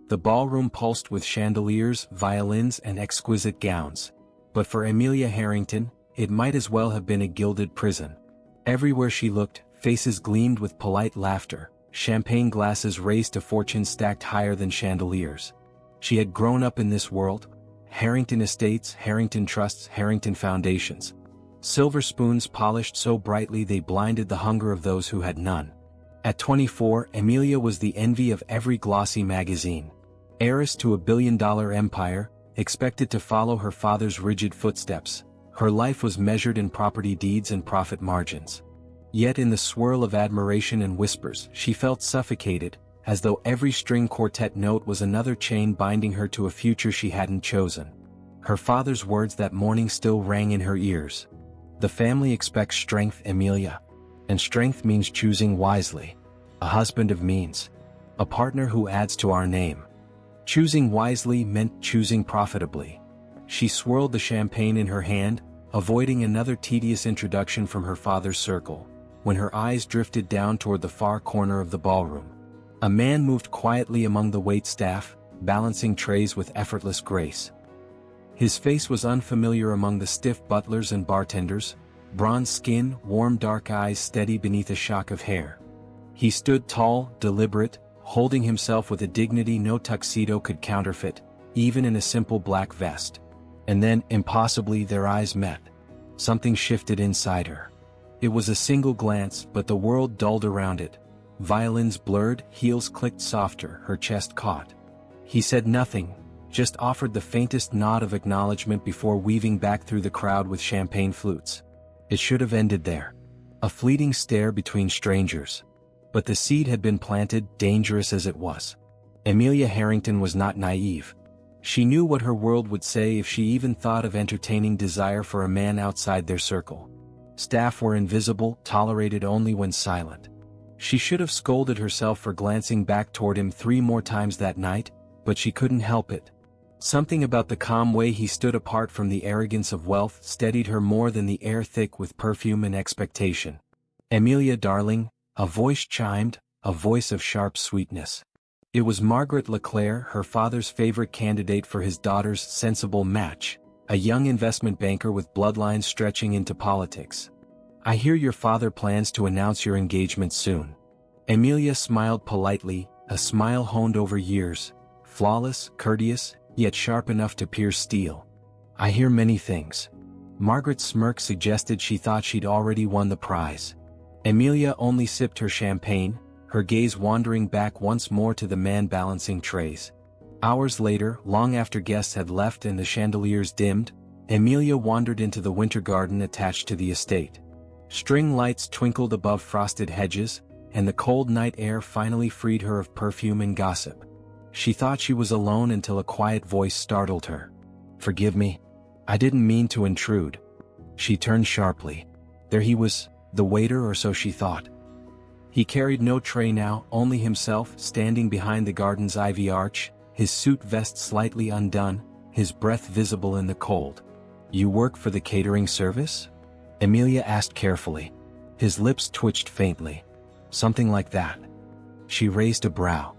The ballroom pulsed with chandeliers, violins, and exquisite gowns. But for Amelia Harrington, it might as well have been a gilded prison. Everywhere she looked, faces gleamed with polite laughter, champagne glasses raised to fortune stacked higher than chandeliers. She had grown up in this world. Harrington estates, Harrington trusts, Harrington foundations. Silver spoons polished so brightly they blinded the hunger of those who had none. At 24, Amelia was the envy of every glossy magazine. Heiress to a billion-dollar empire, expected to follow her father's rigid footsteps, her life was measured in property deeds and profit margins. Yet in the swirl of admiration and whispers, she felt suffocated, as though every string quartet note was another chain binding her to a future she hadn't chosen. Her father's words that morning still rang in her ears. The family expects strength, Amelia. And strength means choosing wisely. A husband of means. A partner who adds to our name. Choosing wisely meant choosing profitably. She swirled the champagne in her hand, avoiding another tedious introduction from her father's circle, when her eyes drifted down toward the far corner of the ballroom. A man moved quietly among the waitstaff, balancing trays with effortless grace. His face was unfamiliar among the stiff butlers and bartenders, bronze skin, warm dark eyes steady beneath a shock of hair. He stood tall, deliberate, holding himself with a dignity no tuxedo could counterfeit, even in a simple black vest. And then, impossibly, their eyes met. Something shifted inside her. It was a single glance, but the world dulled around it. Violins blurred, heels clicked softer, her chest caught. He said nothing, just offered the faintest nod of acknowledgement before weaving back through the crowd with champagne flutes. It should have ended there. A fleeting stare between strangers. But the seed had been planted, dangerous as it was. Amelia Harrington was not naive. She knew what her world would say if she even thought of entertaining desire for a man outside their circle. Staff were invisible, tolerated only when silent. She should have scolded herself for glancing back toward him 3 more times that night, but she couldn't help it. Something about the calm way he stood apart from the arrogance of wealth steadied her more than the air thick with perfume and expectation. "Amelia, darling," a voice chimed, a voice of sharp sweetness. It was Margaret Leclerc, her father's favorite candidate for his daughter's sensible match, a young investment banker with bloodlines stretching into politics. "I hear your father plans to announce your engagement soon." Amelia smiled politely, a smile honed over years, flawless, courteous, yet sharp enough to pierce steel. "I hear many things." Margaret's smirk suggested she thought she'd already won the prize. Amelia only sipped her champagne, her gaze wandering back once more to the man balancing trays. Hours later, long after guests had left and the chandeliers dimmed, Amelia wandered into the winter garden attached to the estate. String lights twinkled above frosted hedges, and the cold night air finally freed her of perfume and gossip. She thought she was alone until a quiet voice startled her. "Forgive me. I didn't mean to intrude." She turned sharply. There he was, the waiter, or so she thought. He carried no tray now, only himself, standing behind the garden's ivy arch, his suit vest slightly undone, his breath visible in the cold. "You work for the catering service?" Amelia asked carefully. His lips twitched faintly. "Something like that." She raised a brow.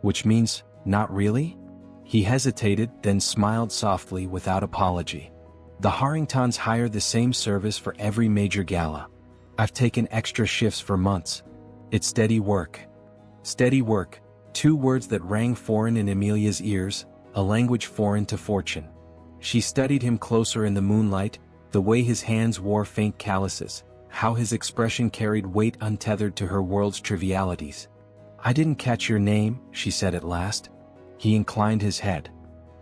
"Which means, not really?" He hesitated, then smiled softly without apology. "The Harringtons hire the same service for every major gala. I've taken extra shifts for months. It's steady work." Steady work, 2 words that rang foreign in Amelia's ears, a language foreign to fortune. She studied him closer in the moonlight, the way his hands wore faint calluses, how his expression carried weight untethered to her world's trivialities. "I didn't catch your name," she said at last. He inclined his head.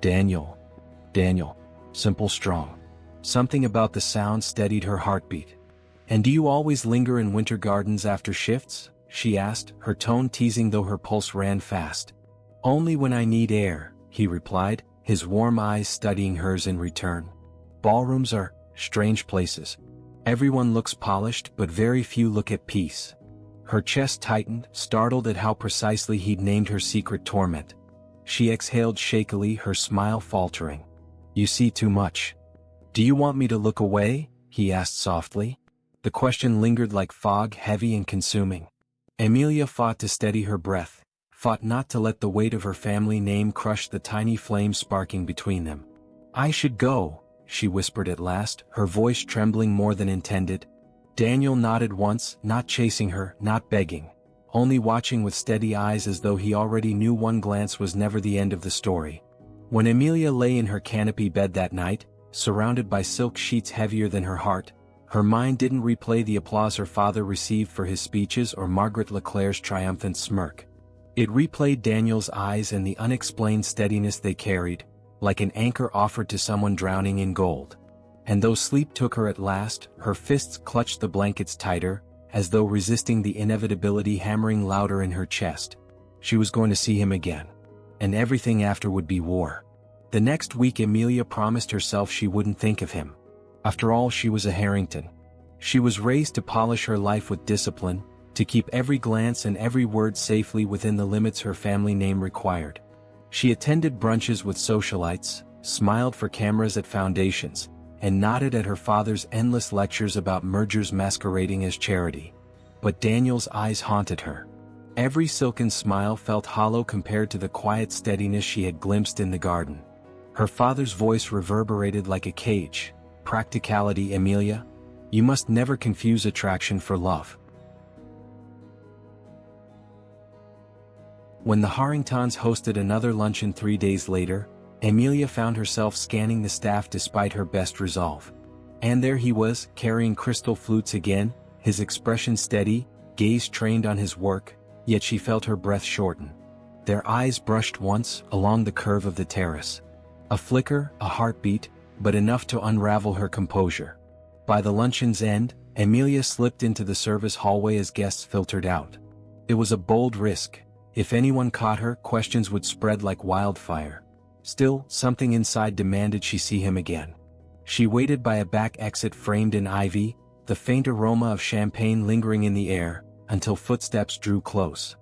"Daniel. Daniel. Simple, strong." Something about the sound steadied her heartbeat. "And do you always linger in winter gardens after shifts?" she asked, her tone teasing though her pulse ran fast. "Only when I need air," he replied, his warm eyes studying hers in return. "Ballrooms are strange places. Everyone looks polished, but very few look at peace." Her chest tightened, startled at how precisely he'd named her secret torment. She exhaled shakily, her smile faltering. "You see too much." "Do you want me to look away?" he asked softly. The question lingered like fog, heavy and consuming. Amelia fought to steady her breath, fought not to let the weight of her family name crush the tiny flame sparking between them. "I should go," she whispered at last, her voice trembling more than intended. Daniel nodded once, not chasing her, not begging, only watching with steady eyes as though he already knew one glance was never the end of the story. When Amelia lay in her canopy bed that night, surrounded by silk sheets heavier than her heart, her mind didn't replay the applause her father received for his speeches or Margaret Leclerc's triumphant smirk. It replayed Daniel's eyes and the unexplained steadiness they carried, like an anchor offered to someone drowning in gold. And though sleep took her at last, her fists clutched the blankets tighter, as though resisting the inevitability hammering louder in her chest. She was going to see him again. And everything after would be war. The next week Amelia promised herself she wouldn't think of him. After all, she was a Harrington. She was raised to polish her life with discipline, to keep every glance and every word safely within the limits her family name required. She attended brunches with socialites, smiled for cameras at foundations, and nodded at her father's endless lectures about mergers masquerading as charity. But Daniel's eyes haunted her. Every silken smile felt hollow compared to the quiet steadiness she had glimpsed in the garden. Her father's voice reverberated like a cage. "Practicality, Amelia. You must never confuse attraction for love." When the Harringtons hosted another luncheon 3 days later, Amelia found herself scanning the staff despite her best resolve. And there he was, carrying crystal flutes again, his expression steady, gaze trained on his work, yet she felt her breath shorten. Their eyes brushed once, along the curve of the terrace. A flicker, a heartbeat, but enough to unravel her composure. By the luncheon's end, Amelia slipped into the service hallway as guests filtered out. It was a bold risk. If anyone caught her, questions would spread like wildfire. Still, something inside demanded she see him again. She waited by a back exit framed in ivy, the faint aroma of champagne lingering in the air, until footsteps drew close.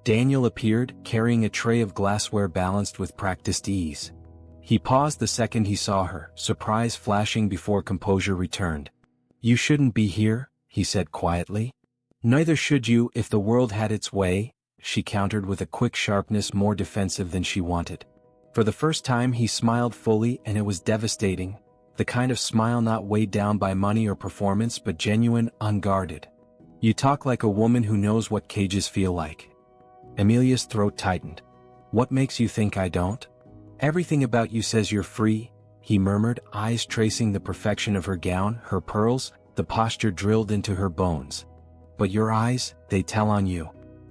Daniel appeared, carrying a tray of glassware balanced with practiced ease. He paused the second he saw her, surprise flashing before composure returned. "You shouldn't be here," he said quietly. "Neither should you if the world had its way," she countered with a quick sharpness more defensive than she wanted. For the first time he smiled fully, and it was devastating, the kind of smile not weighed down by money or performance but genuine, unguarded. "You talk like a woman who knows what cages feel like." Amelia's throat tightened. "What makes you think I don't?" "Everything about you says you're free," he murmured, eyes tracing the perfection of her gown, her pearls, the posture drilled into her bones. "But your eyes, they tell on you."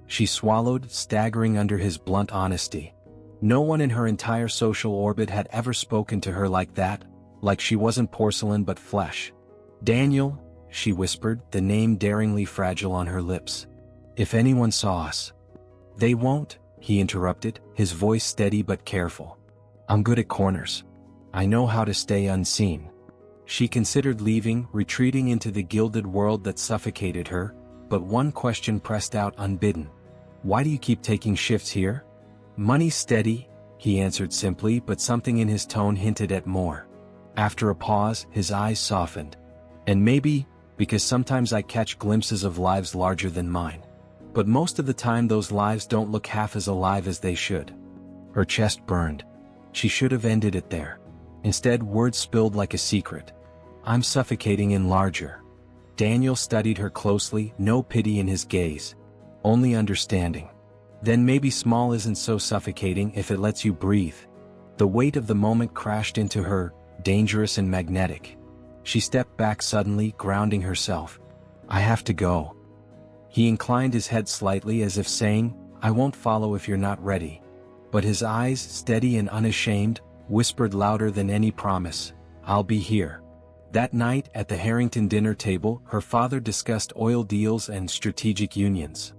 She swallowed, staggering under his blunt honesty. No one in her entire social orbit had ever spoken to her like that, like she wasn't porcelain but flesh. "Daniel," she whispered, the name daringly fragile on her lips. "If anyone saw us." "They won't," he interrupted, his voice steady but careful. "I'm good at corners. I know how to stay unseen." She considered leaving, retreating into the gilded world that suffocated her, but one question pressed out unbidden. "Why do you keep taking shifts here?" "Money's steady," he answered simply, but something in his tone hinted at more. After a pause, his eyes softened. "And maybe, because sometimes I catch glimpses of lives larger than mine. But most of the time those lives don't look half as alive as they should." Her chest burned. She should have ended it there. Instead, words spilled like a secret. "I'm suffocating in larger." Daniel studied her closely, no pity in his gaze. Only understanding. "Then maybe small isn't so suffocating if it lets you breathe." The weight of the moment crashed into her, dangerous and magnetic. She stepped back suddenly, grounding herself. "I have to go." He inclined his head slightly as if saying, "I won't follow if you're not ready." But his eyes, steady and unashamed, whispered louder than any promise, "I'll be here." That night, at the Harrington dinner table, her father discussed oil deals and strategic unions.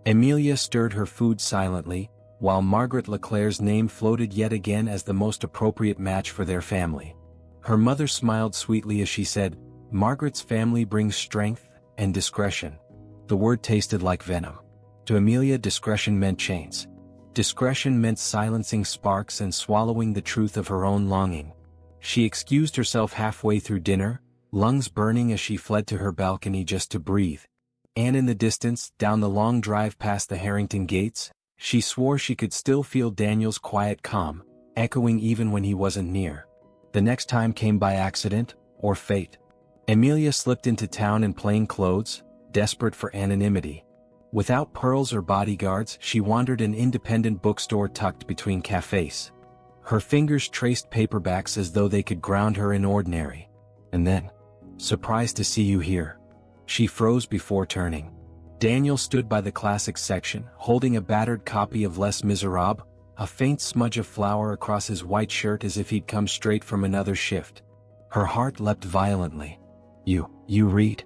Amelia stirred her food silently, while Margaret Leclerc's name floated yet again as the most appropriate match for their family. Her mother smiled sweetly as she said, "Margaret's family brings strength and discretion." The word tasted like venom. To Amelia, discretion meant chains. Discretion meant silencing sparks and swallowing the truth of her own longing. She excused herself halfway through dinner, lungs burning as she fled to her balcony just to breathe. And in the distance, down the long drive past the Harrington gates, She swore she could still feel Daniel's quiet calm, echoing even when he wasn't near. The next time came by accident, or fate. Amelia slipped into town in plain clothes, desperate for anonymity. Without pearls or bodyguards, she wandered an independent bookstore tucked between cafes. Her fingers traced paperbacks as though they could ground her in ordinary. And then, "Surprised to see you here." She froze before turning. Daniel stood by the classics section, holding a battered copy of Les Miserables, a faint smudge of flour across his white shirt as if he'd come straight from another shift. Her heart leapt violently. You read?"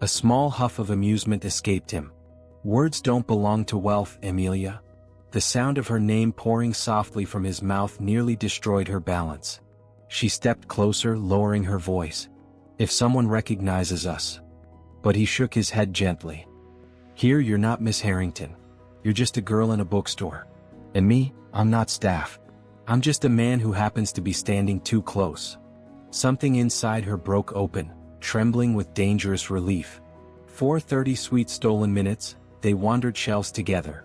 A small huff of amusement escaped him. "Words don't belong to wealth, Amelia." The sound of her name pouring softly from his mouth nearly destroyed her balance. She stepped closer, lowering her voice. "If someone recognizes us." But he shook his head gently. "Here you're not Miss Harrington. You're just a girl in a bookstore. And me, I'm not staff. I'm just a man who happens to be standing too close." Something inside her broke open, trembling with dangerous relief. 4:30 sweet stolen minutes, they wandered shelves together.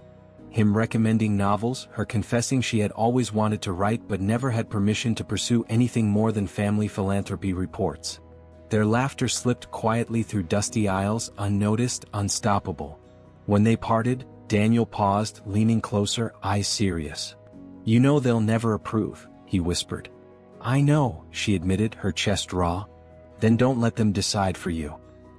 Him recommending novels, her confessing she had always wanted to write but never had permission to pursue anything more than family philanthropy reports. Their laughter slipped quietly through dusty aisles, unnoticed, unstoppable. When they parted, Daniel paused, leaning closer, eyes serious. "You know they'll never approve," he whispered. "I know," she admitted, her chest raw. "Then don't let them decide for you."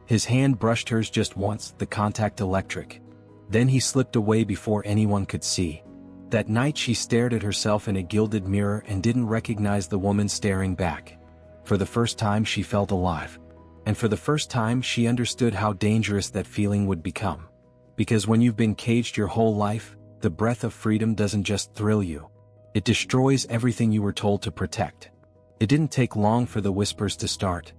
His hand brushed hers just once, the contact electric. Then he slipped away before anyone could see. That night she stared at herself in a gilded mirror and didn't recognize the woman staring back. For the first time she felt alive. And for the first time she understood how dangerous that feeling would become. Because when you've been caged your whole life, the breath of freedom doesn't just thrill you. It destroys everything you were told to protect. It didn't take long for the whispers to start.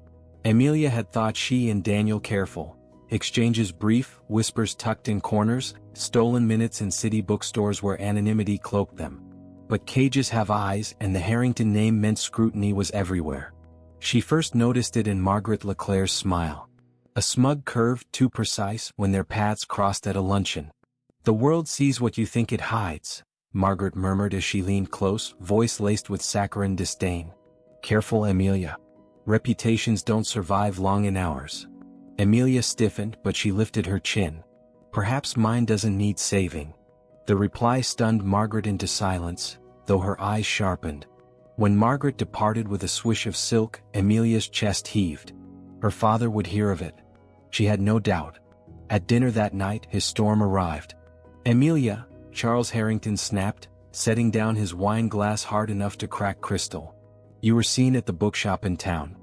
Amelia had thought she and Daniel careful. Exchanges brief, whispers tucked in corners, stolen minutes in city bookstores where anonymity cloaked them. But cages have eyes, and the Harrington name meant scrutiny was everywhere. She first noticed it in Margaret Leclerc's smile. A smug curve too precise when their paths crossed at a luncheon. "The world sees what you think it hides," Margaret murmured as she leaned close, voice laced with saccharine disdain. "Careful, Amelia. Reputations don't survive long in ours." Amelia stiffened, but she lifted her chin. "Perhaps mine doesn't need saving." The reply stunned Margaret into silence, though her eyes sharpened. When Margaret departed with a swish of silk, Amelia's chest heaved. Her father would hear of it. She had no doubt. At dinner that night, his storm arrived. "Amelia," Charles Harrington snapped, setting down his wine glass hard enough to crack crystal. "You were seen at the bookshop in town.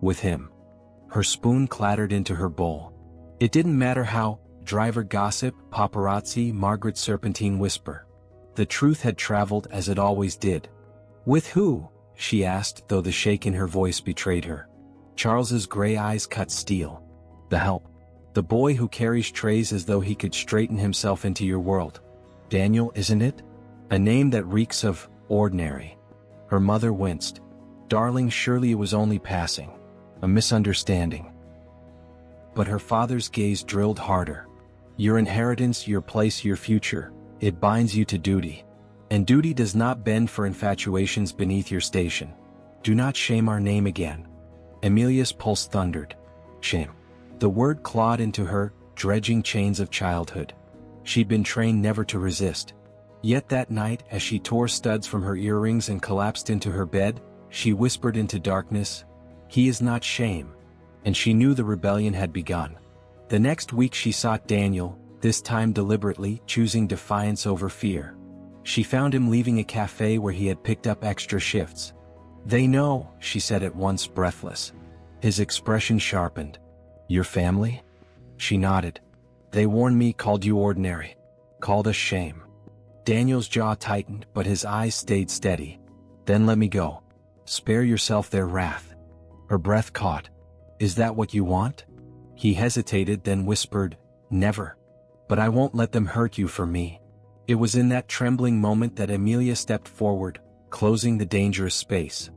With him." Her spoon clattered into her bowl. It didn't matter how, driver gossip, paparazzi, Margaret's serpentine whisper. The truth had traveled as it always did. "With who?" she asked, though the shake in her voice betrayed her. Charles's gray eyes cut steel. "The help. The boy who carries trays as though he could straighten himself into your world. Daniel, isn't it? A name that reeks of ordinary." Her mother winced. "Darling, surely it was only passing. A misunderstanding." But her father's gaze drilled harder. "Your inheritance, your place, your future, it binds you to duty. And duty does not bend for infatuations beneath your station. Do not shame our name again." Amelia's pulse thundered. Shame. The word clawed into her, dredging chains of childhood. She'd been trained never to resist. Yet that night, as she tore studs from her earrings and collapsed into her bed, she whispered into darkness, "He is not shame." And she knew the rebellion had begun. The next week she sought Daniel, this time deliberately, choosing defiance over fear. She found him leaving a cafe where he had picked up extra shifts. "They know," she said at once, breathless. His expression sharpened. "Your family?" She nodded. "They warned me, called you ordinary. Called us shame." Daniel's jaw tightened, but his eyes stayed steady. "Then let me go. Spare yourself their wrath." Her breath caught. "Is that what you want?" He hesitated, then whispered, "Never. But I won't let them hurt you for me." It was in that trembling moment that Amelia stepped forward, closing the dangerous space.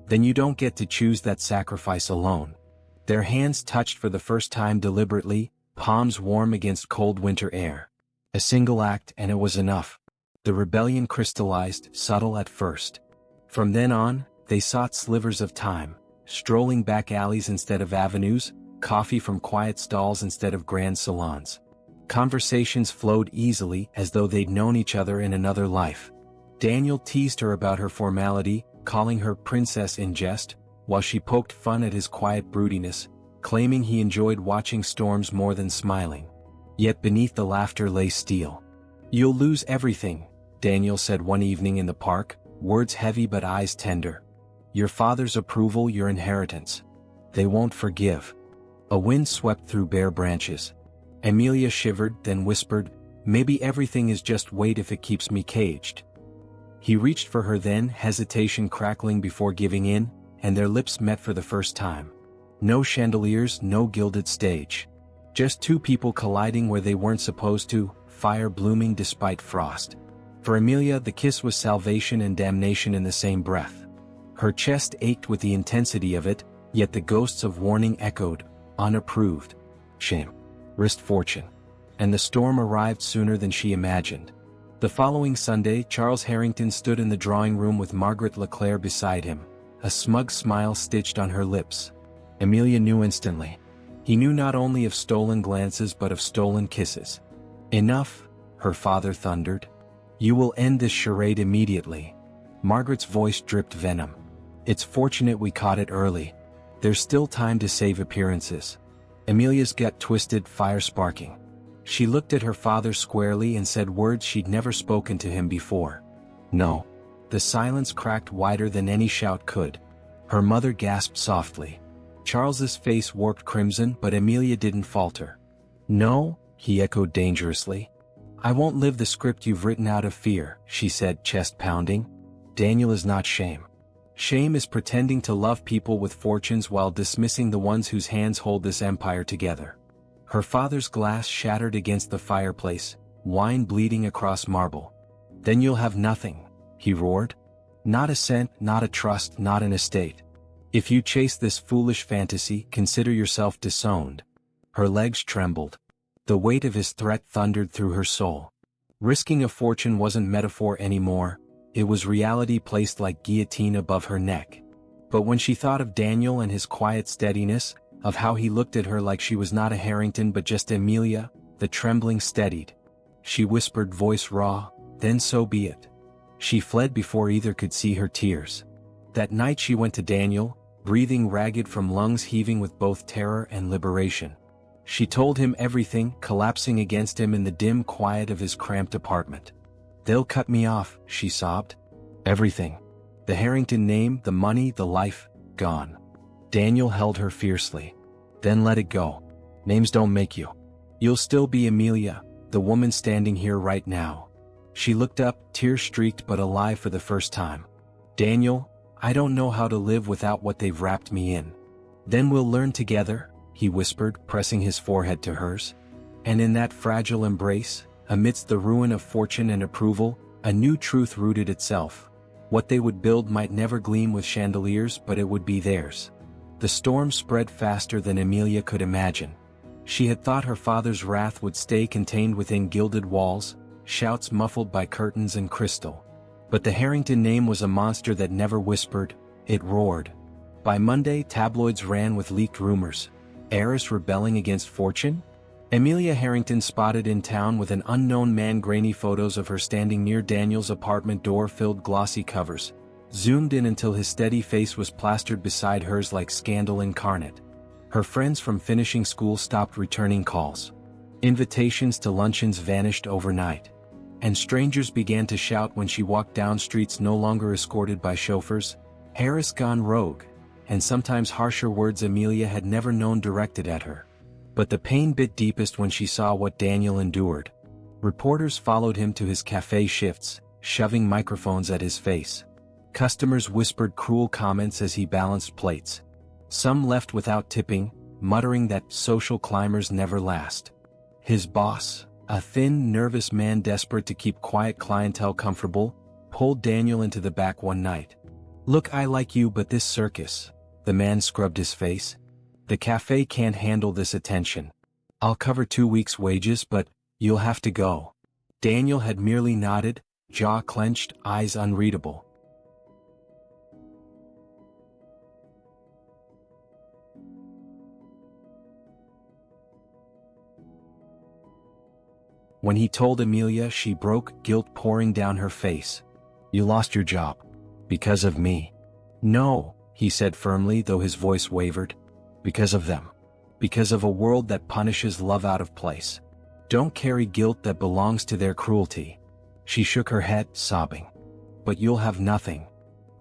"Then you don't get to choose that sacrifice alone." Their hands touched for the first time deliberately, palms warm against cold winter air. A single act and it was enough. The rebellion crystallized, subtle at first. From then on, they sought slivers of time, strolling back alleys instead of avenues, coffee from quiet stalls instead of grand salons. Conversations flowed easily as though they'd known each other in another life. Daniel teased her about her formality, calling her princess in jest, while she poked fun at his quiet broodiness, claiming he enjoyed watching storms more than smiling. Yet beneath the laughter lay steel. "You'll lose everything," Daniel said one evening in the park, words heavy but eyes tender. "Your father's approval, your inheritance. They won't forgive." A wind swept through bare branches. Amelia shivered, then whispered, "Maybe everything is just weight if it keeps me caged." He reached for her then, hesitation crackling before giving in, and their lips met for the first time. No chandeliers, no gilded stage. Just two people colliding where they weren't supposed to, fire blooming despite frost. For Amelia, the kiss was salvation and damnation in the same breath. Her chest ached with the intensity of it, yet the ghosts of warning echoed, unapproved. Shame. Risked fortune. And the storm arrived sooner than she imagined. The following Sunday, Charles Harrington stood in the drawing room with Margaret Leclerc beside him, a smug smile stitched on her lips. Amelia knew instantly. He knew not only of stolen glances but of stolen kisses. "Enough," her father thundered. "You will end this charade immediately." Margaret's voice dripped venom. "It's fortunate we caught it early. There's still time to save appearances." Amelia's gut twisted, fire sparking. She looked at her father squarely and said words she'd never spoken to him before. "No." The silence cracked wider than any shout could. Her mother gasped softly. Charles's face warped crimson, but Amelia didn't falter. "No," he echoed dangerously. "I won't live the script you've written out of fear," she said, chest pounding. "Daniel is not shame. Shame is pretending to love people with fortunes while dismissing the ones whose hands hold this empire together." Her father's glass shattered against the fireplace, wine bleeding across marble. "Then you'll have nothing," he roared. "Not a cent, not a trust, not an estate. If you chase this foolish fantasy, consider yourself disowned." Her legs trembled. The weight of his threat thundered through her soul. Risking a fortune wasn't metaphor anymore, it was reality placed like guillotine above her neck. But when she thought of Daniel and his quiet steadiness, of how he looked at her like she was not a Harrington but just Amelia, the trembling steadied. She whispered, voice raw, "Then so be it." She fled before either could see her tears. That night she went to Daniel, breathing ragged from lungs heaving with both terror and liberation. She told him everything, collapsing against him in the dim quiet of his cramped apartment. "They'll cut me off," she sobbed. "Everything. The Harrington name, the money, the life, gone." Daniel held her fiercely. "Then let it go. Names don't make you. You'll still be Amelia, the woman standing here right now." She looked up, tear-streaked but alive for the first time. "Daniel, I don't know how to live without what they've wrapped me in." "Then we'll learn together," he whispered, pressing his forehead to hers. And in that fragile embrace, amidst the ruin of fortune and approval, a new truth rooted itself. What they would build might never gleam with chandeliers, but it would be theirs. The storm spread faster than Amelia could imagine. She had thought her father's wrath would stay contained within gilded walls, shouts muffled by curtains and crystal. But the Harrington name was a monster that never whispered, it roared. By Monday, tabloids ran with leaked rumors. Heiress rebelling against fortune? Amelia Harrington spotted in town with an unknown man, grainy photos of her standing near Daniel's apartment door filled glossy covers. Zoomed in until his steady face was plastered beside hers like scandal incarnate. Her friends from finishing school stopped returning calls. Invitations to luncheons vanished overnight. And strangers began to shout when she walked down streets no longer escorted by chauffeurs, "Harris gone rogue," and sometimes harsher words Amelia had never known directed at her. But the pain bit deepest when she saw what Daniel endured. Reporters followed him to his cafe shifts, shoving microphones at his face. Customers whispered cruel comments as he balanced plates. Some left without tipping, muttering that social climbers never last. His boss, a thin, nervous man desperate to keep quiet clientele comfortable, pulled Daniel into the back one night. "Look, I like you, but this circus," the man scrubbed his face. "The cafe can't handle this attention. I'll cover 2 weeks' wages, but you'll have to go." Daniel had merely nodded, jaw clenched, eyes unreadable. When he told Amelia, she broke, guilt pouring down her face. "You lost your job. Because of me." "No," he said firmly, though his voice wavered. "Because of them. Because of a world that punishes love out of place. Don't carry guilt that belongs to their cruelty." She shook her head, sobbing. "But you'll have nothing."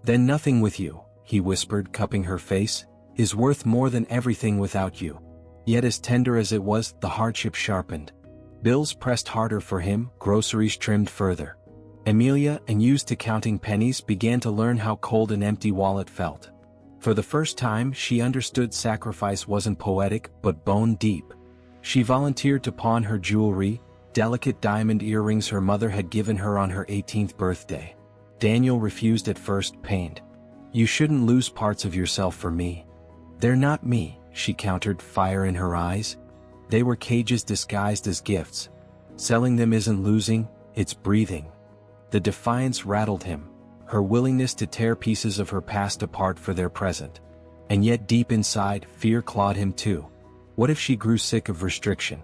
"Then nothing with you," he whispered, cupping her face, "is worth more than everything without you." Yet as tender as it was, the hardship sharpened. Bills pressed harder for him, groceries trimmed further. Amelia, unused to counting pennies, began to learn how cold an empty wallet felt. For the first time, she understood sacrifice wasn't poetic, but bone deep. She volunteered to pawn her jewelry, delicate diamond earrings her mother had given her on her 18th birthday. Daniel refused at first, pained. "You shouldn't lose parts of yourself for me." "They're not me," she countered, fire in her eyes. "They were cages disguised as gifts. Selling them isn't losing, it's breathing." The defiance rattled him, her willingness to tear pieces of her past apart for their present. And yet deep inside, fear clawed him too. What if she grew sick of restriction?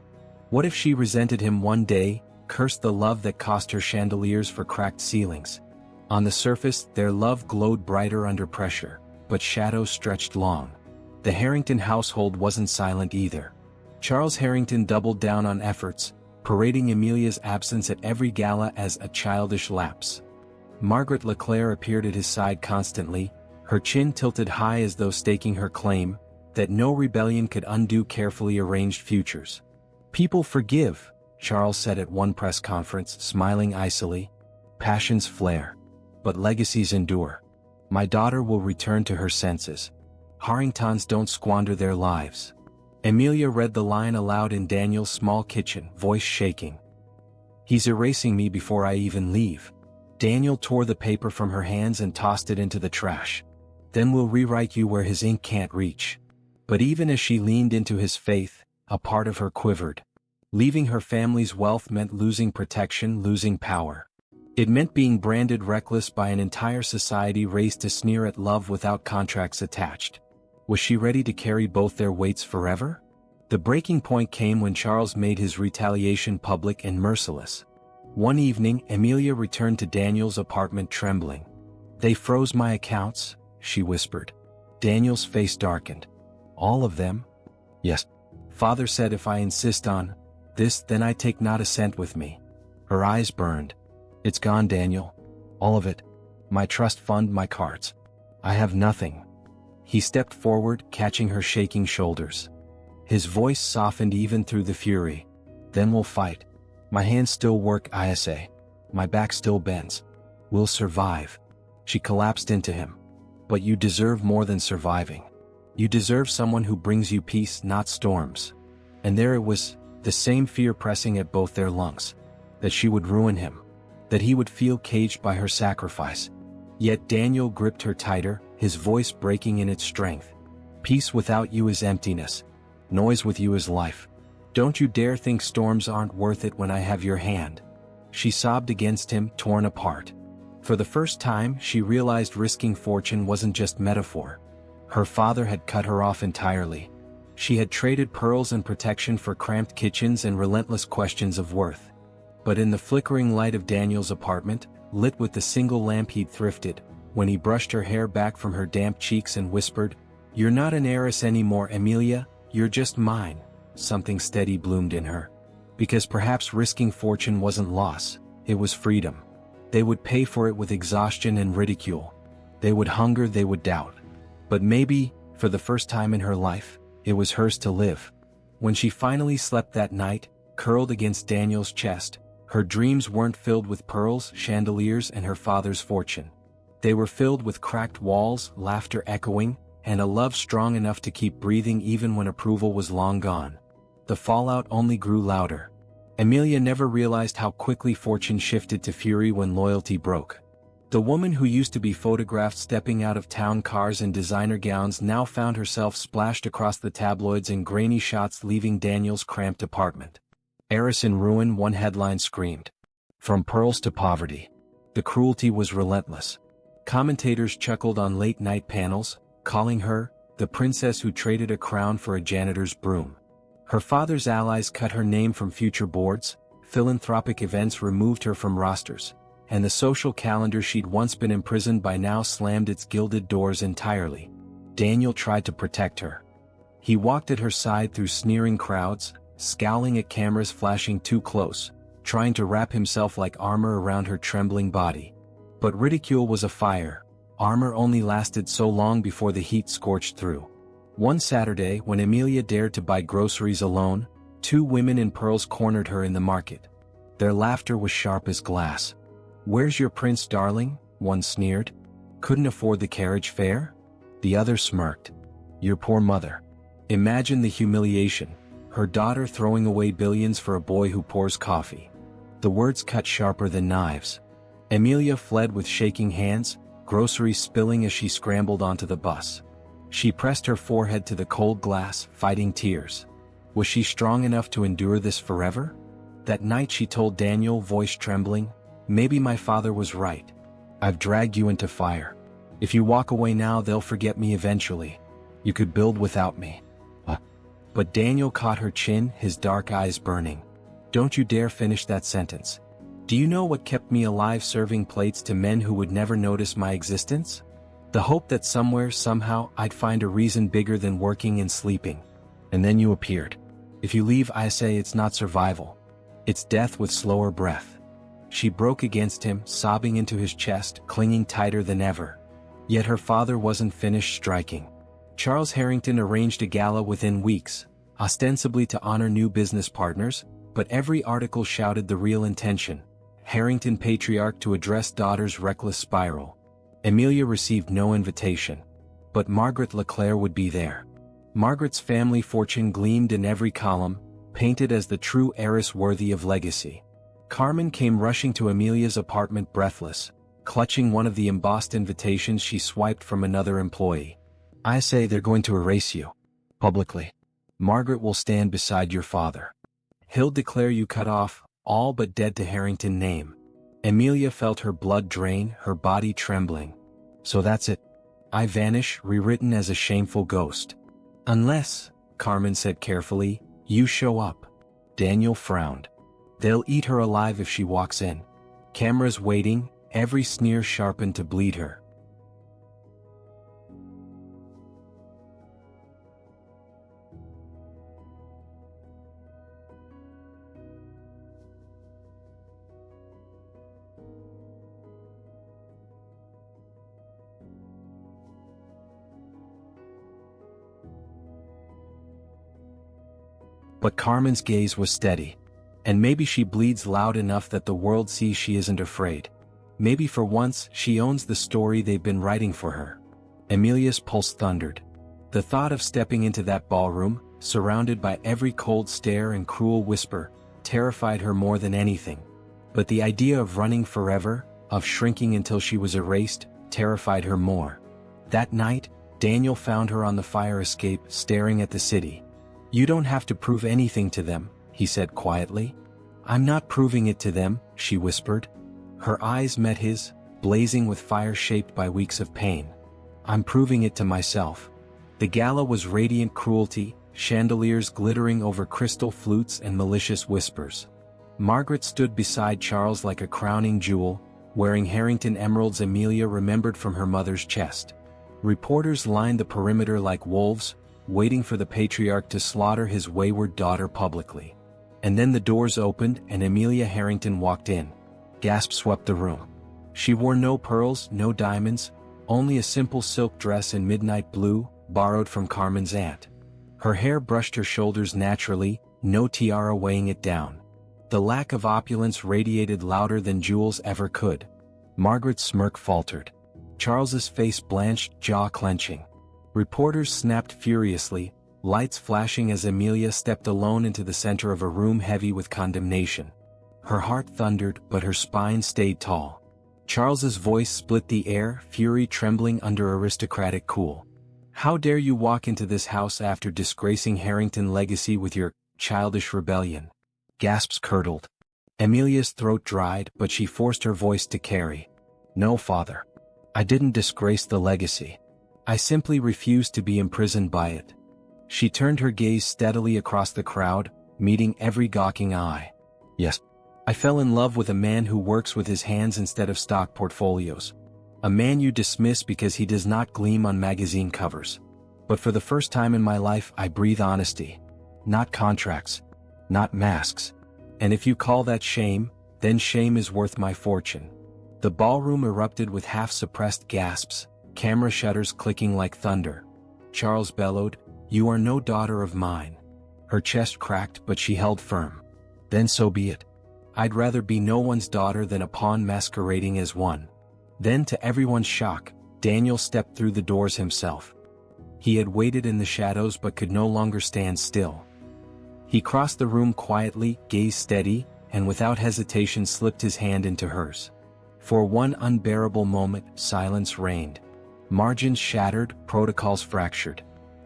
What if she resented him one day, cursed the love that cost her chandeliers for cracked ceilings? On the surface, their love glowed brighter under pressure, but shadows stretched long. The Harrington household wasn't silent either. Charles Harrington doubled down on efforts, parading Amelia's absence at every gala as a childish lapse. Margaret Leclerc appeared at his side constantly, her chin tilted high as though staking her claim that no rebellion could undo carefully arranged futures. "People forgive," Charles said at one press conference, smiling icily. "Passions flare. But legacies endure. My daughter will return to her senses. Harringtons don't squander their lives." Amelia read the line aloud in Daniel's small kitchen, voice shaking. "He's erasing me before I even leave." Daniel tore the paper from her hands and tossed it into the trash. "Then we'll rewrite you where his ink can't reach." But even as she leaned into his faith, a part of her quivered. Leaving her family's wealth meant losing protection, losing power. It meant being branded reckless by an entire society raised to sneer at love without contracts attached. Was she ready to carry both their weights forever? The breaking point came when Charles made his retaliation public and merciless. One evening, Amelia returned to Daniel's apartment trembling. "They froze my accounts," she whispered. Daniel's face darkened. "All of them?" "Yes. Father said if I insist on this, then I take not a cent with me." Her eyes burned. "It's gone, Daniel. All of it. My trust fund, my cards. I have nothing." He stepped forward, catching her shaking shoulders. His voice softened even through the fury. "Then we'll fight. My hands still work, ISA. My back still bends. We'll survive." She collapsed into him. "But you deserve more than surviving. You deserve someone who brings you peace, not storms." And there it was, the same fear pressing at both their lungs. That she would ruin him. That he would feel caged by her sacrifice. Yet Daniel gripped her tighter, his voice breaking in its strength. "Peace without you is emptiness. Noise with you is life. Don't you dare think storms aren't worth it when I have your hand." She sobbed against him, torn apart. For the first time, she realized risking fortune wasn't just metaphor. Her father had cut her off entirely. She had traded pearls and protection for cramped kitchens and relentless questions of worth. But in the flickering light of Daniel's apartment, lit with the single lamp he'd thrifted, when he brushed her hair back from her damp cheeks and whispered, "You're not an heiress anymore, Amelia, you're just mine," something steady bloomed in her. Because perhaps risking fortune wasn't loss, it was freedom. They would pay for it with exhaustion and ridicule. They would hunger, they would doubt. But maybe, for the first time in her life, it was hers to live. When she finally slept that night, curled against Daniel's chest, her dreams weren't filled with pearls, chandeliers, and her father's fortune. They were filled with cracked walls, laughter echoing, and a love strong enough to keep breathing even when approval was long gone. The fallout only grew louder. Amelia never realized how quickly fortune shifted to fury when loyalty broke. The woman who used to be photographed stepping out of town cars in designer gowns now found herself splashed across the tabloids in grainy shots leaving Daniel's cramped apartment. "Heiress in ruin," one headline screamed. "From pearls to poverty." The cruelty was relentless. Commentators chuckled on late-night panels, calling her the princess who traded a crown for a janitor's broom. Her father's allies cut her name from future boards, philanthropic events removed her from rosters, and the social calendar she'd once been imprisoned by now slammed its gilded doors entirely. Daniel tried to protect her. He walked at her side through sneering crowds, scowling at cameras flashing too close, trying to wrap himself like armor around her trembling body. But ridicule was a fire. Armor only lasted so long before the heat scorched through. One Saturday, when Amelia dared to buy groceries alone, two women in pearls cornered her in the market. Their laughter was sharp as glass. "Where's your prince, darling?" one sneered. "Couldn't afford the carriage fare?" The other smirked. "Your poor mother." Imagine the humiliation. Her daughter throwing away billions for a boy who pours coffee. The words cut sharper than knives. Amelia fled with shaking hands, groceries spilling as she scrambled onto the bus. She pressed her forehead to the cold glass, fighting tears. Was she strong enough to endure this forever? That night she told Daniel, voice trembling, "Maybe my father was right. I've dragged you into fire. If you walk away now, they'll forget me eventually. You could build without me." But Daniel caught her chin, his dark eyes burning. "Don't you dare finish that sentence. Do you know what kept me alive, serving plates to men who would never notice my existence? The hope that somewhere, somehow, I'd find a reason bigger than working and sleeping. And then you appeared. If you leave, I say it's not survival. It's death with slower breath." She broke against him, sobbing into his chest, clinging tighter than ever. Yet her father wasn't finished striking. Charles Harrington arranged a gala within weeks, ostensibly to honor new business partners, but every article shouted the real intention: Harrington patriarch to address daughter's reckless spiral. Amelia received no invitation. But Margaret Leclerc would be there. Margaret's family fortune gleamed in every column, painted as the true heiress worthy of legacy. Carmen came rushing to Amelia's apartment breathless, clutching one of the embossed invitations she swiped from another employee. "I say they're going to erase you. Publicly. Margaret will stand beside your father. He'll declare you cut off, all but dead to Harrington name." Amelia felt her blood drain, her body trembling. "So that's it. I vanish, rewritten as a shameful ghost. Unless," Carmen said carefully, "you show up." Daniel frowned. "They'll eat her alive if she walks in. Cameras waiting, every sneer sharpened to bleed her." But Carmen's gaze was steady. And maybe she bleeds loud enough that the world sees she isn't afraid. Maybe for once, she owns the story they've been writing for her. Amelia's pulse thundered. The thought of stepping into that ballroom, surrounded by every cold stare and cruel whisper, terrified her more than anything. But the idea of running forever, of shrinking until she was erased, terrified her more. That night, Daniel found her on the fire escape, staring at the city. "You don't have to prove anything to them," he said quietly. "I'm not proving it to them," she whispered. Her eyes met his, blazing with fire shaped by weeks of pain. "I'm proving it to myself." The gala was radiant cruelty, chandeliers glittering over crystal flutes and malicious whispers. Margaret stood beside Charles like a crowning jewel, wearing Harrington emeralds Amelia remembered from her mother's chest. Reporters lined the perimeter like wolves, waiting for the patriarch to slaughter his wayward daughter publicly. And then the doors opened and Amelia Harrington walked in. Gasps swept the room. She wore no pearls, no diamonds, only a simple silk dress in midnight blue, borrowed from Carmen's aunt. Her hair brushed her shoulders naturally, no tiara weighing it down. The lack of opulence radiated louder than jewels ever could. Margaret's smirk faltered. Charles's face blanched, jaw clenching. Reporters snapped furiously, lights flashing as Amelia stepped alone into the center of a room heavy with condemnation. Her heart thundered, but her spine stayed tall. Charles's voice split the air, fury trembling under aristocratic cool. "How dare you walk into this house after disgracing Harrington legacy with your childish rebellion?" Gasps curdled. Amelia's throat dried, but she forced her voice to carry. No, father. I didn't disgrace the legacy. I simply refused to be imprisoned by it. She turned her gaze steadily across the crowd, meeting every gawking eye. Yes. I fell in love with a man who works with his hands instead of stock portfolios. A man you dismiss because he does not gleam on magazine covers. But for the first time in my life I breathe honesty. Not contracts. Not masks. And if you call that shame, then shame is worth my fortune. The ballroom erupted with half-suppressed gasps, camera shutters clicking like thunder. Charles bellowed, "You are no daughter of mine." Her chest cracked, but she held firm. Then so be it. I'd rather be no one's daughter than a pawn masquerading as one. Then, to everyone's shock, Daniel stepped through the doors himself. He had waited in the shadows but could no longer stand still. He crossed the room quietly, gaze steady, and without hesitation slipped his hand into hers. For one unbearable moment, silence reigned. Margins shattered, protocols fractured.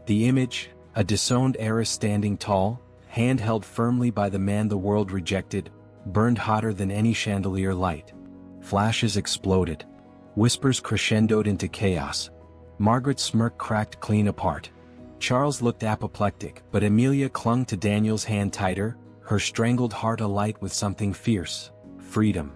The image, a disowned heiress standing tall, hand held firmly by the man the world rejected, burned hotter than any chandelier light. Flashes exploded. Whispers crescendoed into chaos. Margaret's smirk cracked clean apart. Charles looked apoplectic, but Amelia clung to Daniel's hand tighter, her strangled heart alight with something fierce: freedom.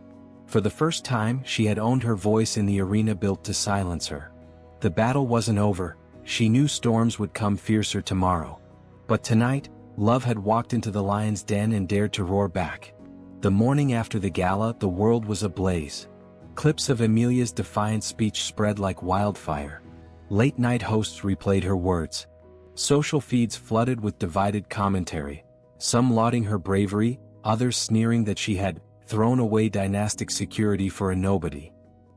For the first time, she had owned her voice in the arena built to silence her. The battle wasn't over. She knew storms would come fiercer tomorrow. But tonight, love had walked into the lion's den and dared to roar back. The morning after the gala, the world was ablaze. Clips of Amelia's defiant speech spread like wildfire. Late-night hosts replayed her words. Social feeds flooded with divided commentary, some lauding her bravery, others sneering that she had thrown away dynastic security for a nobody.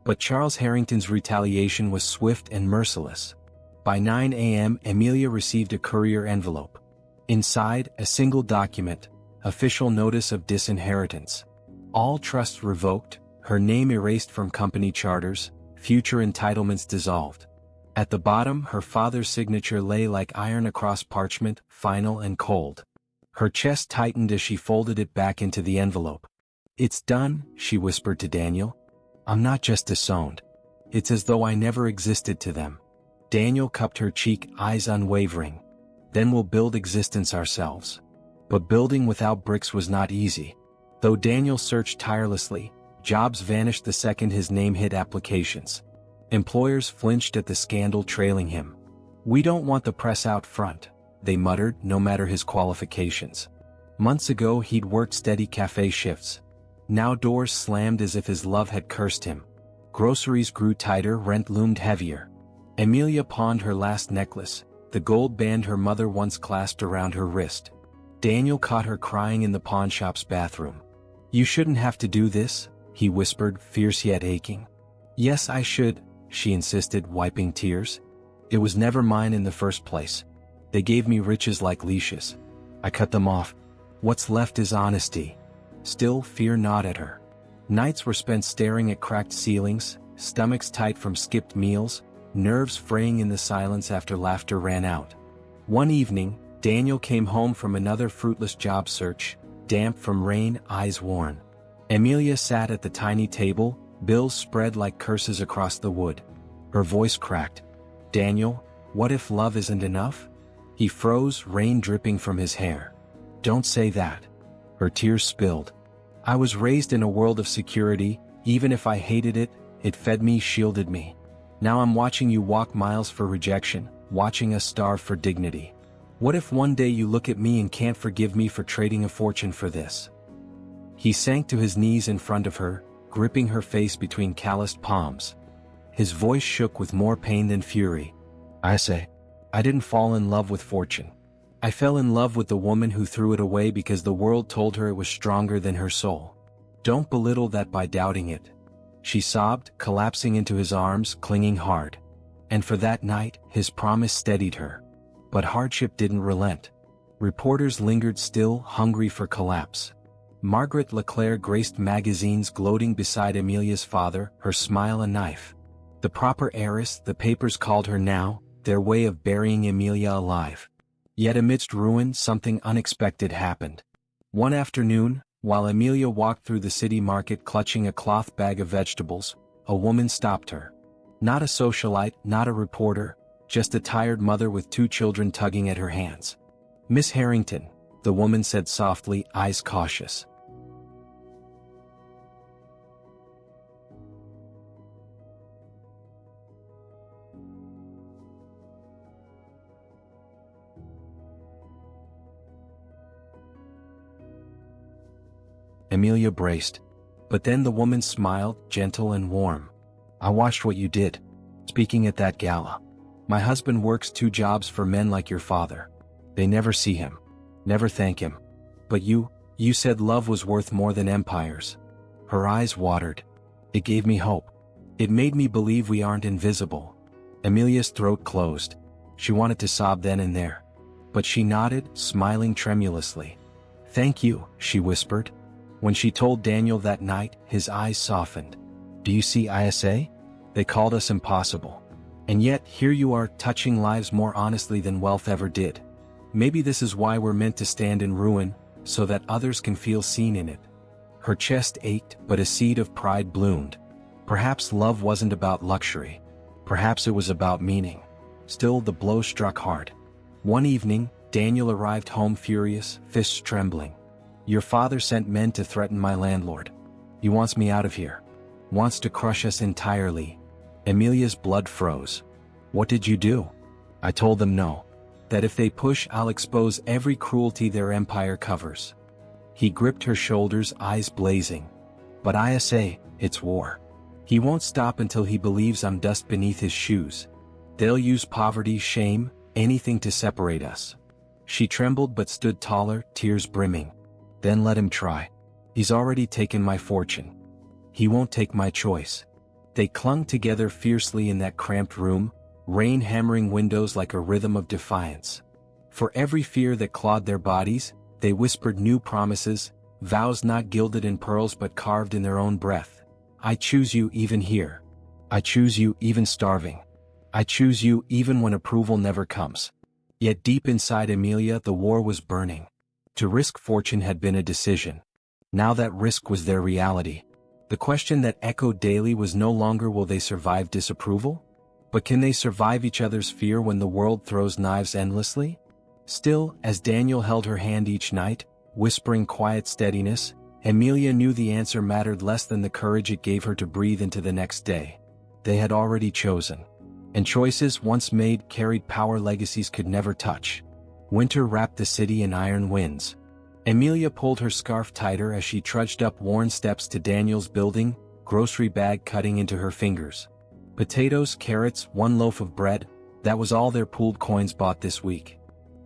But Charles Harrington's retaliation was swift and merciless. By 9 a.m., Amelia received a courier envelope. Inside, a single document: official notice of disinheritance. All trusts revoked, her name erased from company charters, future entitlements dissolved. At the bottom, her father's signature lay like iron across parchment, final and cold. Her chest tightened as she folded it back into the envelope. "It's done," she whispered to Daniel. "I'm not just disowned. It's as though I never existed to them." Daniel cupped her cheek, eyes unwavering. "Then we'll build existence ourselves." But building without bricks was not easy. Though Daniel searched tirelessly, jobs vanished the second his name hit applications. Employers flinched at the scandal trailing him. "We don't want the press out front," they muttered, no matter his qualifications. Months ago he'd worked steady cafe shifts. Now doors slammed as if his love had cursed him. Groceries grew tighter, rent loomed heavier. Amelia pawned her last necklace, the gold band her mother once clasped around her wrist. Daniel caught her crying in the pawnshop's bathroom. "You shouldn't have to do this," he whispered, fierce yet aching. "Yes, I should," she insisted, wiping tears. "It was never mine in the first place. They gave me riches like leashes. I cut them off. What's left is honesty." Still, fear gnawed at her. Nights were spent staring at cracked ceilings, stomachs tight from skipped meals, nerves fraying in the silence after laughter ran out. One evening, Daniel came home from another fruitless job search, damp from rain, eyes worn. Amelia sat at the tiny table, bills spread like curses across the wood. Her voice cracked. "Daniel, what if love isn't enough?" He froze, rain dripping from his hair. "Don't say that." Her tears spilled. "I was raised in a world of security. Even if I hated it, it fed me, shielded me. Now I'm watching you walk miles for rejection, watching us starve for dignity. What if one day you look at me and can't forgive me for trading a fortune for this?" He sank to his knees in front of her, gripping her face between calloused palms. His voice shook with more pain than fury. "I didn't fall in love with fortune. I fell in love with the woman who threw it away because the world told her it was stronger than her soul. Don't belittle that by doubting it." She sobbed, collapsing into his arms, clinging hard. And for that night, his promise steadied her. But hardship didn't relent. Reporters lingered still, hungry for collapse. Margaret Leclerc graced magazines gloating beside Amelia's father, her smile a knife. The proper heiress, the papers called her now, their way of burying Amelia alive. Yet amidst ruin, something unexpected happened. One afternoon, While Amelia walked through the city market clutching a cloth bag of vegetables, a woman stopped her. Not a socialite, not a reporter, just a tired mother with 2 children tugging at her hands. "Miss Harrington," the woman said softly, eyes cautious. Amelia braced. But then the woman smiled, gentle and warm. "I watched what you did. Speaking at that gala. My husband works 2 jobs for men like your father. They never see him. Never thank him. But you said love was worth more than empires." Her eyes watered. "It gave me hope. It made me believe we aren't invisible." Amelia's throat closed. She wanted to sob then and there. But she nodded, smiling tremulously. "Thank you," she whispered. When she told Daniel that night, his eyes softened. "Do you see, Isa? They called us impossible. And yet, here you are, touching lives more honestly than wealth ever did. Maybe this is why we're meant to stand in ruin, so that others can feel seen in it." Her chest ached, but a seed of pride bloomed. Perhaps love wasn't about luxury. Perhaps it was about meaning. Still, the blow struck hard. One evening, Daniel arrived home furious, fists trembling. "Your father sent men to threaten my landlord. He wants me out of here. Wants to crush us entirely." Amelia's blood froze. "What did you do?" "I told them no. That if they push, I'll expose every cruelty their empire covers." He gripped her shoulders, eyes blazing. "But Isa, it's war. He won't stop until he believes I'm dust beneath his shoes. They'll use poverty, shame, anything to separate us." She trembled but stood taller, tears brimming. "Then let him try. He's already taken my fortune. He won't take my choice." They clung together fiercely in that cramped room, rain hammering windows like a rhythm of defiance. For every fear that clawed their bodies, they whispered new promises, vows not gilded in pearls but carved in their own breath. "I choose you even here. I choose you even starving. I choose you even when approval never comes." Yet deep inside Amelia the war was burning. To risk fortune had been a decision. Now that risk was their reality. The question that echoed daily was no longer will they survive disapproval? But can they survive each other's fear when the world throws knives endlessly? Still, as Daniel held her hand each night, whispering quiet steadiness, Amelia knew the answer mattered less than the courage it gave her to breathe into the next day. They had already chosen. And choices once made carried power legacies could never touch. Winter wrapped the city in iron winds. Amelia pulled her scarf tighter as she trudged up worn steps to Daniel's building, grocery bag cutting into her fingers. Potatoes, carrots, 1 loaf of bread, that was all their pooled coins bought this week.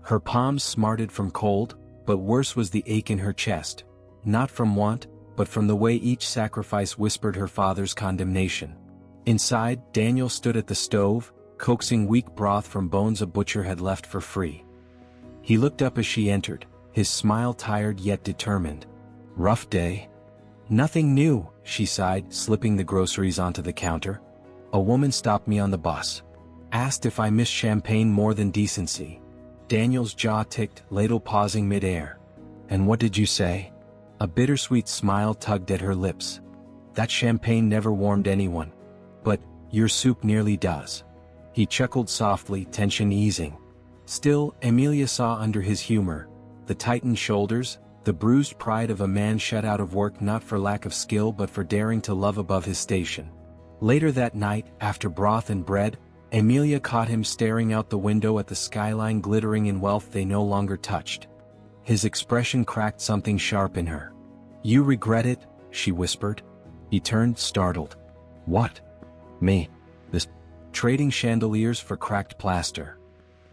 Her palms smarted from cold, but worse was the ache in her chest. Not from want, but from the way each sacrifice whispered her father's condemnation. Inside, Daniel stood at the stove, coaxing weak broth from bones a butcher had left for free. He looked up as she entered, his smile tired yet determined. "Rough day?" "Nothing new," she sighed, slipping the groceries onto the counter. "A woman stopped me on the bus. Asked if I missed champagne more than decency." Daniel's jaw ticked, ladle pausing mid-air. "And what did you say?" A bittersweet smile tugged at her lips. "That champagne never warmed anyone. But your soup nearly does." He chuckled softly, tension easing. Still, Amelia saw under his humor, the tightened shoulders, the bruised pride of a man shut out of work not for lack of skill but for daring to love above his station. Later that night, after broth and bread, Amelia caught him staring out the window at the skyline glittering in wealth they no longer touched. His expression cracked something sharp in her. "You regret it?" she whispered. He turned, startled. "What?" "Me. This. Trading chandeliers for cracked plaster."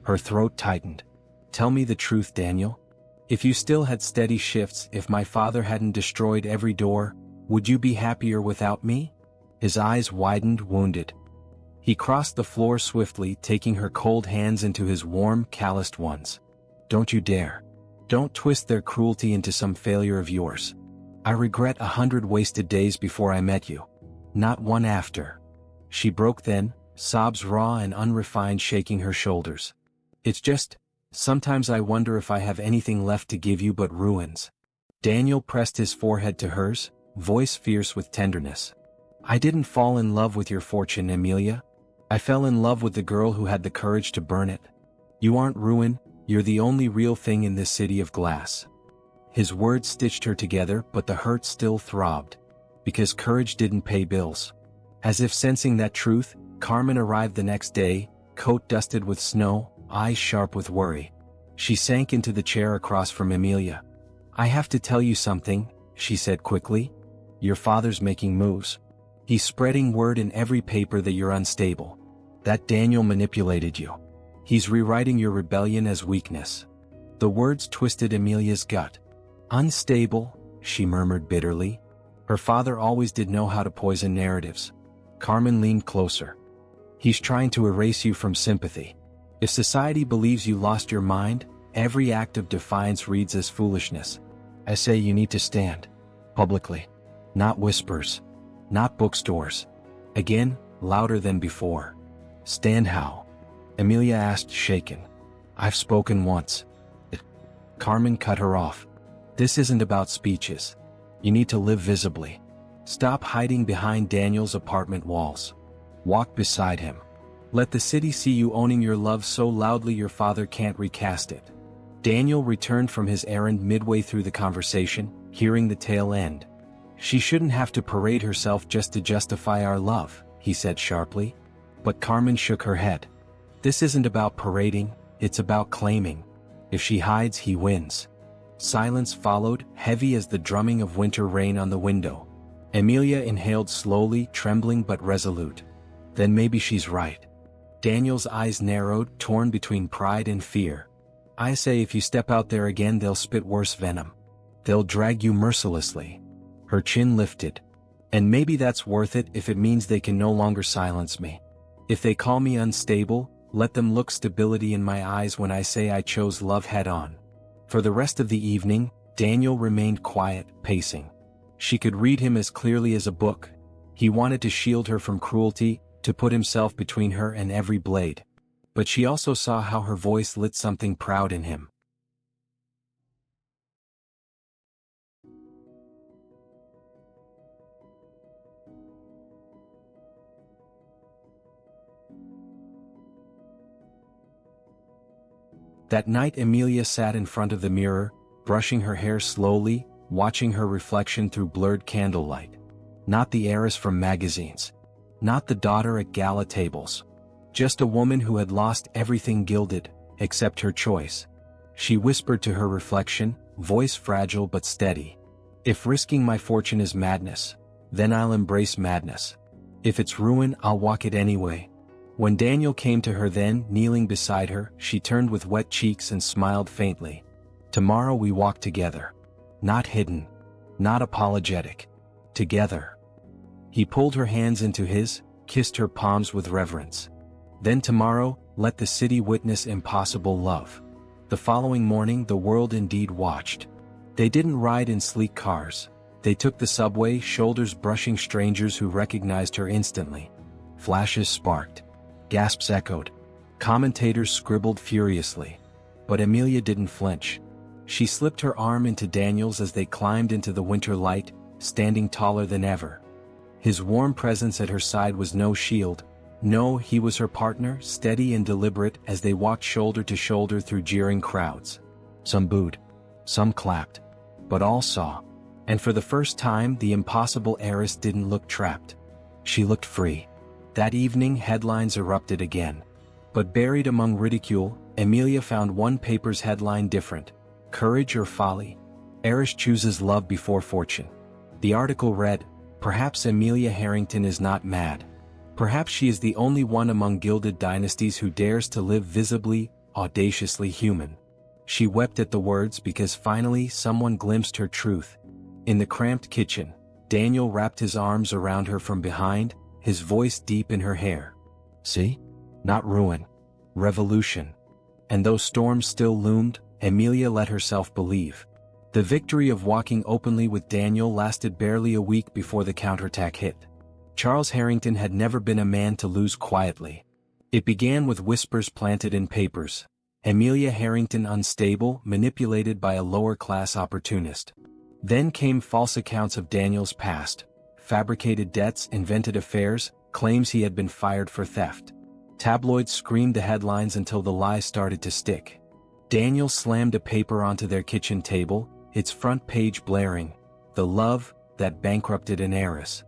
Her throat tightened. "Tell me the truth, Daniel. If you still had steady shifts, if my father hadn't destroyed every door, would you be happier without me?" His eyes widened, wounded. He crossed the floor swiftly, taking her cold hands into his warm, calloused ones. "Don't you dare. Don't twist their cruelty into some failure of yours. I regret 100 wasted days before I met you. Not one after." She broke then, sobs raw and unrefined shaking her shoulders. "It's just, sometimes I wonder if I have anything left to give you but ruins. Daniel pressed his forehead to hers, voice fierce with tenderness. I didn't fall in love with your fortune, Amelia. I fell in love with the girl who had the courage to burn it. You aren't ruin, you're the only real thing in this city of glass. His words stitched her together, but the hurt still throbbed. Because courage didn't pay bills. As if sensing that truth, Carmen arrived the next day, coat dusted with snow, eyes sharp with worry. She sank into the chair across from Amelia. I have to tell you something, she said quickly. Your father's making moves. He's spreading word in every paper that you're unstable. That Daniel manipulated you. He's rewriting your rebellion as weakness. The words twisted Amelia's gut. Unstable, she murmured bitterly. Her father always did know how to poison narratives. Carmen leaned closer. He's trying to erase you from sympathy. If society believes you lost your mind, every act of defiance reads as foolishness. I say you need to stand. Publicly. Not whispers. Not bookstores. Again, louder than before. Stand how? Amelia asked, shaken. I've spoken once. Carmen cut her off. This isn't about speeches. You need to live visibly. Stop hiding behind Daniel's apartment walls. Walk beside him. Let the city see you owning your love so loudly your father can't recast it. Daniel returned from his errand midway through the conversation, hearing the tail end. She shouldn't have to parade herself just to justify our love, he said sharply. But Carmen shook her head. This isn't about parading, it's about claiming. If she hides, he wins. Silence followed, heavy as the drumming of winter rain on the window. Amelia inhaled slowly, trembling but resolute. Then maybe she's right. Daniel's eyes narrowed, torn between pride and fear. I say if you step out there again they'll spit worse venom. They'll drag you mercilessly. Her chin lifted. And maybe that's worth it if it means they can no longer silence me. If they call me unstable, let them look stability in my eyes when I say I chose love head on. For the rest of the evening, Daniel remained quiet, pacing. She could read him as clearly as a book. He wanted to shield her from cruelty, to put himself between her and every blade. But she also saw how her voice lit something proud in him. That night Amelia sat in front of the mirror, brushing her hair slowly, watching her reflection through blurred candlelight. Not the heiress from magazines. Not the daughter at gala tables. Just a woman who had lost everything gilded, except her choice. She whispered to her reflection, voice fragile but steady. If risking my fortune is madness, then I'll embrace madness. If it's ruin, I'll walk it anyway. When Daniel came to her then, kneeling beside her, she turned with wet cheeks and smiled faintly. Tomorrow we walk together. Not hidden. Not apologetic. Together. He pulled her hands into his, kissed her palms with reverence. Then tomorrow, let the city witness impossible love. The following morning the world indeed watched. They didn't ride in sleek cars. They took the subway, shoulders brushing strangers who recognized her instantly. Flashes sparked. Gasps echoed. Commentators scribbled furiously. But Amelia didn't flinch. She slipped her arm into Daniel's as they climbed into the winter light, standing taller than ever. His warm presence at her side was no shield. No, he was her partner, steady and deliberate as they walked shoulder to shoulder through jeering crowds. Some booed. Some clapped. But all saw. And for the first time the impossible heiress didn't look trapped. She looked free. That evening headlines erupted again. But buried among ridicule, Amelia found one paper's headline different. Courage or folly? Heiress chooses love before fortune. The article read, perhaps Amelia Harrington is not mad. Perhaps she is the only one among gilded dynasties who dares to live visibly, audaciously human. She wept at the words because finally someone glimpsed her truth. In the cramped kitchen, Daniel wrapped his arms around her from behind, his voice deep in her hair. See? Not ruin. Revolution. And though storms still loomed, Amelia let herself believe. The victory of walking openly with Daniel lasted barely a week before the counterattack hit. Charles Harrington had never been a man to lose quietly. It began with whispers planted in papers. Amelia Harrington unstable, manipulated by a lower-class opportunist. Then came false accounts of Daniel's past, fabricated debts, invented affairs, claims he had been fired for theft. Tabloids screamed the headlines until the lies started to stick. Daniel slammed a paper onto their kitchen table, its front page blaring, "The love that bankrupted an heiress."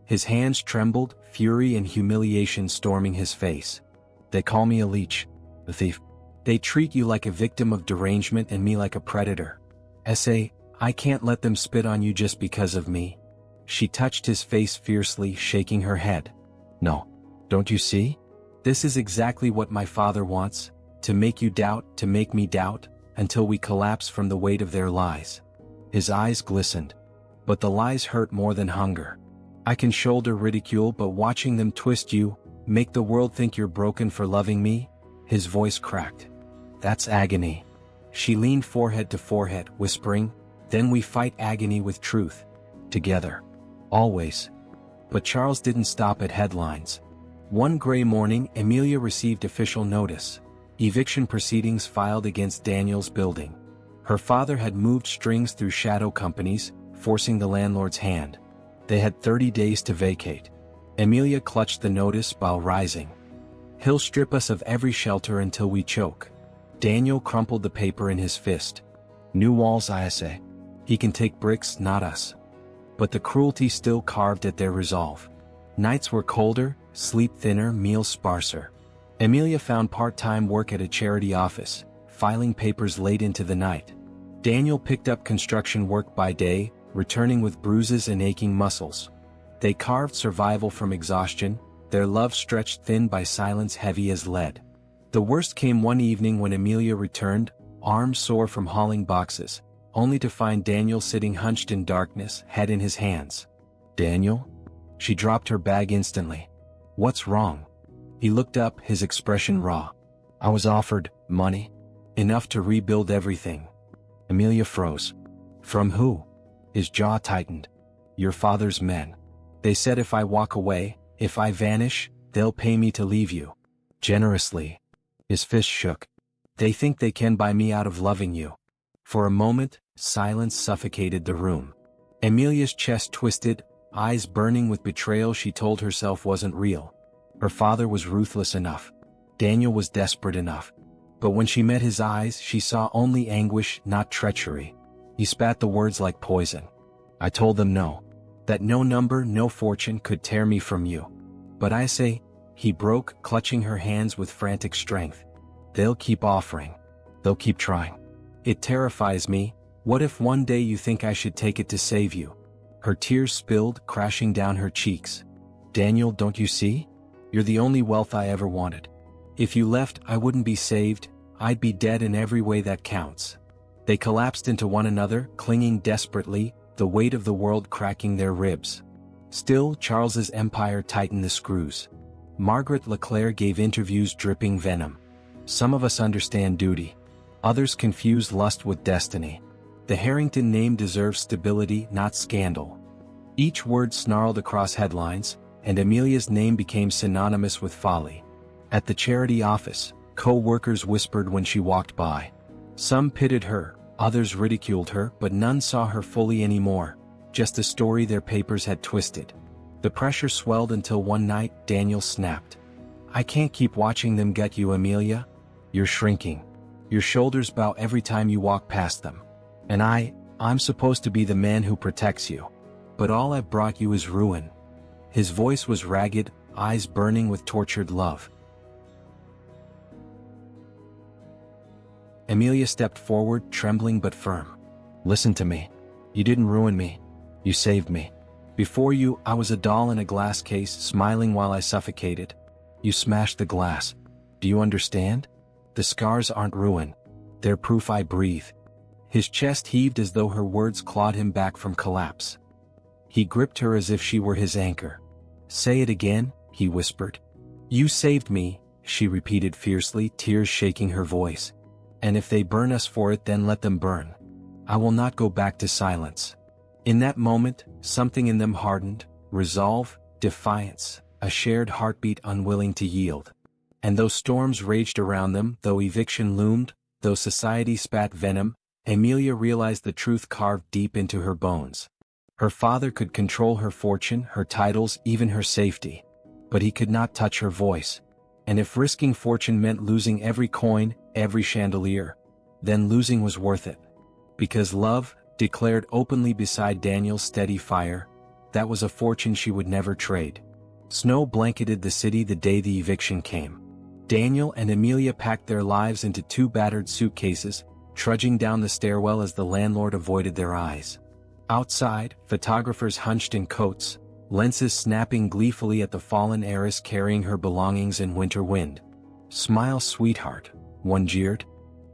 His hands trembled, fury and humiliation storming his face. "They call me a leech, a thief. They treat you like a victim of derangement and me like a predator. I can't let them spit on you just because of me." She touched his face fiercely, shaking her head. "No. Don't you see? This is exactly what my father wants, to make you doubt, to make me doubt, until we collapse from the weight of their lies." His eyes glistened. "But the lies hurt more than hunger. I can shoulder ridicule, but watching them twist you, make the world think you're broken for loving me," his voice cracked. "That's agony." She leaned forehead to forehead, whispering, "Then we fight agony with truth. Together. Always." But Charles didn't stop at headlines. One gray morning, Amelia received official notice. Eviction proceedings filed against Daniel's building. Her father had moved strings through shadow companies, forcing the landlord's hand. They had 30 days to vacate. Amelia clutched the notice while rising. "He'll strip us of every shelter until we choke." Daniel crumpled the paper in his fist. "New walls, I say. He can take bricks, not us." But the cruelty still carved at their resolve. Nights were colder, sleep thinner, meals sparser. Amelia found part-time work at a charity office, filing papers late into the night. Daniel picked up construction work by day, returning with bruises and aching muscles. They carved survival from exhaustion, their love stretched thin by silence heavy as lead. The worst came one evening when Amelia returned, arms sore from hauling boxes, only to find Daniel sitting hunched in darkness, head in his hands. "Daniel?" She dropped her bag instantly. "What's wrong?" He looked up, his expression raw. "I was offered money. Enough to rebuild everything." Amelia froze. "From who?" His jaw tightened. "Your father's men. They said if I walk away, if I vanish, they'll pay me to leave you. Generously." His fist shook. "They think they can buy me out of loving you." For a moment, silence suffocated the room. Amelia's chest twisted, eyes burning with betrayal she told herself wasn't real. Her father was ruthless enough. Daniel was desperate enough. But when she met his eyes, she saw only anguish, not treachery. He spat the words like poison. "I told them no. That no number, no fortune could tear me from you. But I say," he broke, clutching her hands with frantic strength, "they'll keep offering. They'll keep trying. It terrifies me. What if one day you think I should take it to save you?" Her tears spilled, crashing down her cheeks. "Daniel, don't you see? You're the only wealth I ever wanted. If you left, I wouldn't be saved, I'd be dead in every way that counts." They collapsed into one another, clinging desperately, the weight of the world cracking their ribs. Still, Charles's empire tightened the screws. Margaret Leclerc gave interviews dripping venom. "Some of us understand duty. Others confuse lust with destiny. The Harrington name deserves stability, not scandal." Each word snarled across headlines, and Amelia's name became synonymous with folly. At the charity office, co-workers whispered when she walked by. Some pitied her, others ridiculed her, but none saw her fully anymore, just a story their papers had twisted. The pressure swelled until one night, Daniel snapped. "I can't keep watching them get you, Amelia. You're shrinking. Your shoulders bow every time you walk past them. And I'm supposed to be the man who protects you. But all I've brought you is ruin." His voice was ragged, eyes burning with tortured love. Amelia stepped forward, trembling but firm. "Listen to me. You didn't ruin me. You saved me. Before you, I was a doll in a glass case, smiling while I suffocated. You smashed the glass. Do you understand? The scars aren't ruin. They're proof I breathe." His chest heaved as though her words clawed him back from collapse. He gripped her as if she were his anchor. "Say it again," he whispered. "You saved me," she repeated fiercely, tears shaking her voice. "And if they burn us for it, then let them burn. I will not go back to silence." In that moment, something in them hardened, resolve, defiance, a shared heartbeat unwilling to yield. And though storms raged around them, though eviction loomed, though society spat venom, Amelia realized the truth carved deep into her bones. Her father could control her fortune, her titles, even her safety. But he could not touch her voice. And if risking fortune meant losing every coin, every chandelier, then losing was worth it. Because love, declared openly beside Daniel's steady fire, that was a fortune she would never trade. Snow blanketed the city the day the eviction came. Daniel and Amelia packed their lives into 2 battered suitcases, trudging down the stairwell as the landlord avoided their eyes. Outside, photographers hunched in coats, lenses snapping gleefully at the fallen heiress carrying her belongings in winter wind. "Smile, sweetheart," one jeered.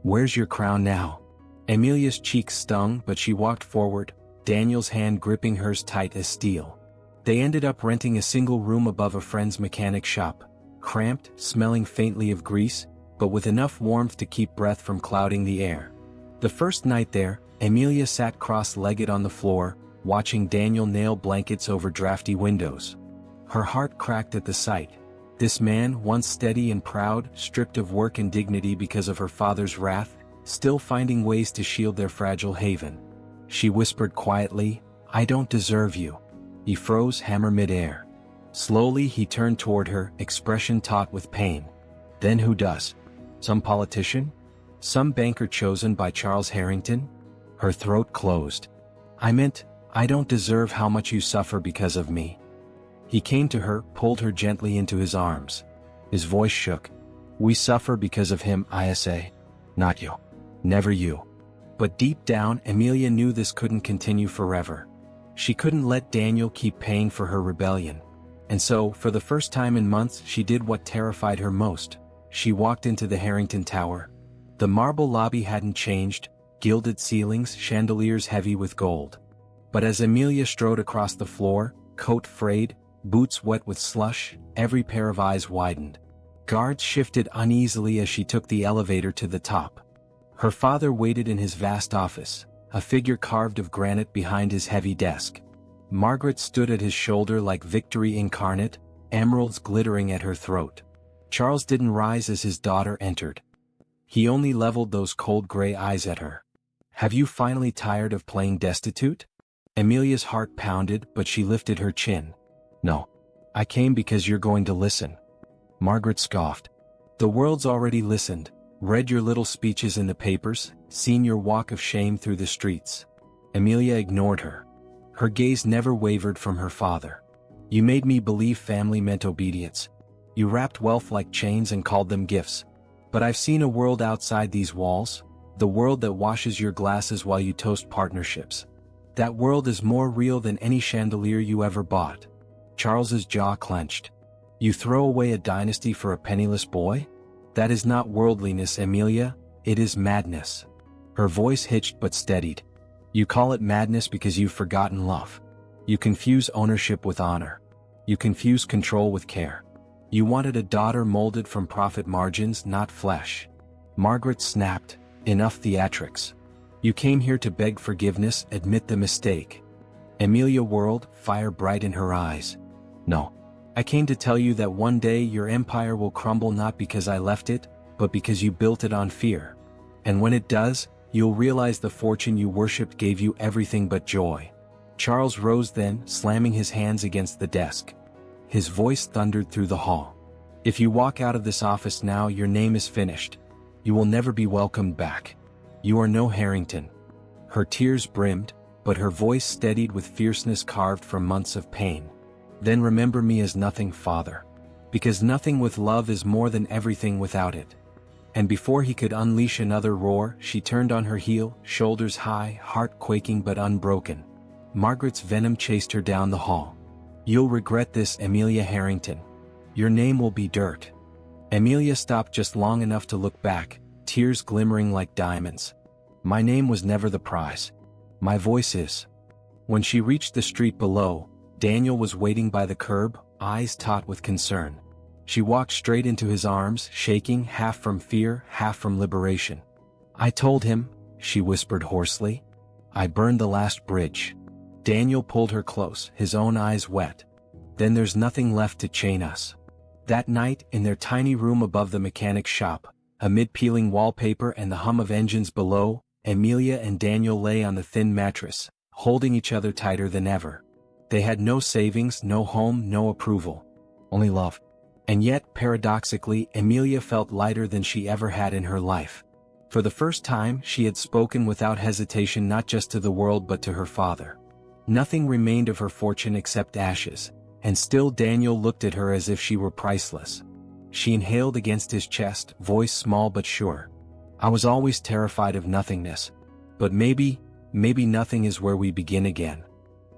"Where's your crown now?" Amelia's cheeks stung, but she walked forward, Daniel's hand gripping hers tight as steel. They ended up renting a single room above a friend's mechanic shop, cramped, smelling faintly of grease, but with enough warmth to keep breath from clouding the air. The first night there, Amelia sat cross-legged on the floor, watching Daniel nail blankets over drafty windows. Her heart cracked at the sight. This man, once steady and proud, stripped of work and dignity because of her father's wrath, still finding ways to shield their fragile haven. She whispered quietly, "I don't deserve you." He froze, hammer mid-air. Slowly he turned toward her, expression taut with pain. "Then who does? Some politician? Some banker chosen by Charles Harrington?" Her throat closed. I don't deserve how much you suffer because of me." He came to her, pulled her gently into his arms. His voice shook. "We suffer because of him, Isa. Not you. Never you." But deep down, Amelia knew this couldn't continue forever. She couldn't let Daniel keep paying for her rebellion. And so, for the first time in months, she did what terrified her most. She walked into the Harrington Tower. The marble lobby hadn't changed, gilded ceilings, chandeliers heavy with gold. But as Amelia strode across the floor, coat frayed, boots wet with slush, every pair of eyes widened. Guards shifted uneasily as she took the elevator to the top. Her father waited in his vast office, a figure carved of granite behind his heavy desk. Margaret stood at his shoulder like victory incarnate, emeralds glittering at her throat. Charles didn't rise as his daughter entered. He only leveled those cold gray eyes at her. "Have you finally tired of playing destitute?" Amelia's heart pounded, but she lifted her chin. "No. I came because you're going to listen." Margaret scoffed. "The world's already listened, read your little speeches in the papers, seen your walk of shame through the streets." Amelia ignored her. Her gaze never wavered from her father. "You made me believe family meant obedience. You wrapped wealth like chains and called them gifts. But I've seen a world outside these walls, the world that washes your glasses while you toast partnerships. That world is more real than any chandelier you ever bought." Charles's jaw clenched. "You throw away a dynasty for a penniless boy? That is not worldliness, Amelia, it is madness." Her voice hitched but steadied. "You call it madness because you've forgotten love. You confuse ownership with honor. You confuse control with care. You wanted a daughter molded from profit margins, not flesh." Margaret snapped, "Enough theatrics. You came here to beg forgiveness, admit the mistake." Amelia whirled, fire bright in her eyes. "No. I came to tell you that one day your empire will crumble not because I left it, but because you built it on fear. And when it does, you'll realize the fortune you worshipped gave you everything but joy." Charles rose then, slamming his hands against the desk. His voice thundered through the hall. "If you walk out of this office now, your name is finished. You will never be welcomed back. You are no Harrington." Her tears brimmed, but her voice steadied with fierceness carved from months of pain. "Then remember me as nothing, Father. Because nothing with love is more than everything without it." And before he could unleash another roar, she turned on her heel, shoulders high, heart quaking but unbroken. Margaret's venom chased her down the hall. "You'll regret this, Amelia Harrington. Your name will be dirt." Amelia stopped just long enough to look back, tears glimmering like diamonds. "My name was never the prize. My voice is." When she reached the street below, Daniel was waiting by the curb, eyes taut with concern. She walked straight into his arms, shaking, half from fear, half from liberation. "I told him," she whispered hoarsely. "I burned the last bridge." Daniel pulled her close, his own eyes wet. "Then there's nothing left to chain us." That night, in their tiny room above the mechanic's shop, amid peeling wallpaper and the hum of engines below, Amelia and Daniel lay on the thin mattress, holding each other tighter than ever. They had no savings, no home, no approval. Only love. And yet, paradoxically, Amelia felt lighter than she ever had in her life. For the first time, she had spoken without hesitation, not just to the world but to her father. Nothing remained of her fortune except ashes, and still Daniel looked at her as if she were priceless. She inhaled against his chest, voice small but sure. I was always terrified of nothingness. But maybe nothing is where we begin again.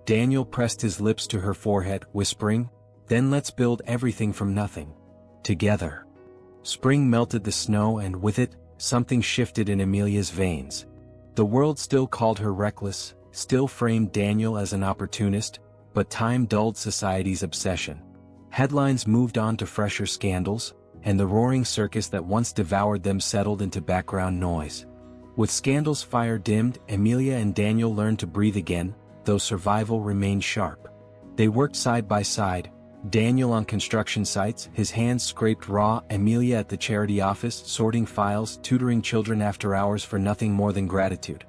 Daniel pressed his lips to her forehead, whispering, then let's build everything from nothing. Together. Spring melted the snow, and with it, something shifted in Amelia's veins. The world still called her reckless, still framed Daniel as an opportunist, but time dulled society's obsession. Headlines moved on to fresher scandals, and the roaring circus that once devoured them settled into background noise. With scandals' fire dimmed, Amelia and Daniel learned to breathe again, though survival remained sharp. They worked side by side, Daniel on construction sites, his hands scraped raw, Amelia at the charity office, sorting files, tutoring children after hours for nothing more than gratitude.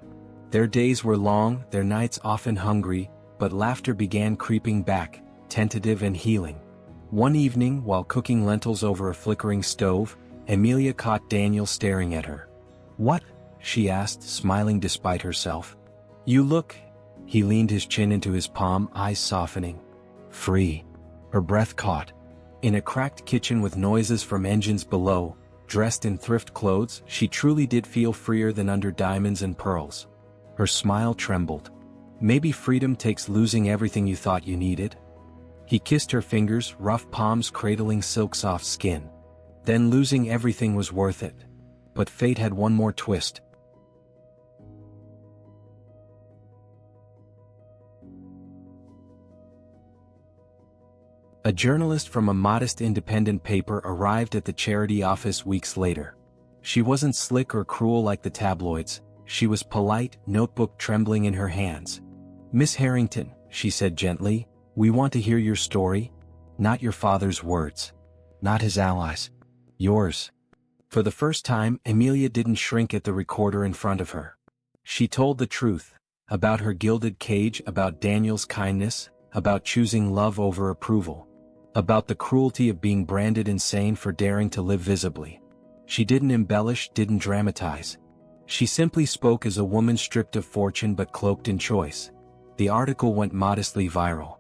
Their days were long, their nights often hungry, but laughter began creeping back, tentative and healing. One evening, while cooking lentils over a flickering stove, Amelia caught Daniel staring at her. "What?" she asked, smiling despite herself. "You look..." He leaned his chin into his palm, eyes softening. "Free." Her breath caught. In a cracked kitchen with noises from engines below, dressed in thrift clothes, she truly did feel freer than under diamonds and pearls. Her smile trembled. "Maybe freedom takes losing everything you thought you needed." He kissed her fingers, rough palms cradling silk-soft skin. Then losing everything was worth it. But fate had one more twist. A journalist from a modest independent paper arrived at the charity office weeks later. She wasn't slick or cruel like the tabloids. She was polite, notebook trembling in her hands. "Miss Harrington," she said gently, "we want to hear your story. Not your father's words. Not his allies. Yours." For the first time, Amelia didn't shrink at the recorder in front of her. She told the truth. About her gilded cage, about Daniel's kindness, about choosing love over approval. About the cruelty of being branded insane for daring to live visibly. She didn't embellish, didn't dramatize. She simply spoke as a woman stripped of fortune but cloaked in choice. The article went modestly viral.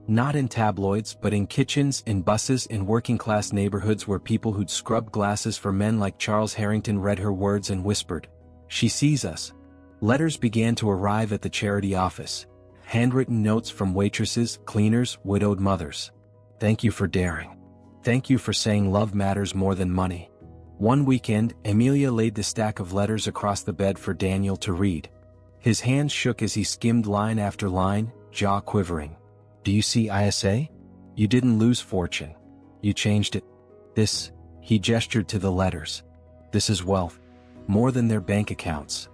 Not in tabloids, but in kitchens, in buses, in working-class neighborhoods where people who'd scrubbed glasses for men like Charles Harrington read her words and whispered, "She sees us." Letters began to arrive at the charity office. Handwritten notes from waitresses, cleaners, widowed mothers. "Thank you for daring. Thank you for saying love matters more than money." One weekend, Amelia laid the stack of letters across the bed for Daniel to read. His hands shook as he skimmed line after line, jaw quivering. "Do you see, Isa? You didn't lose fortune. You changed it. This," he gestured to the letters. "This is wealth. More than their bank accounts."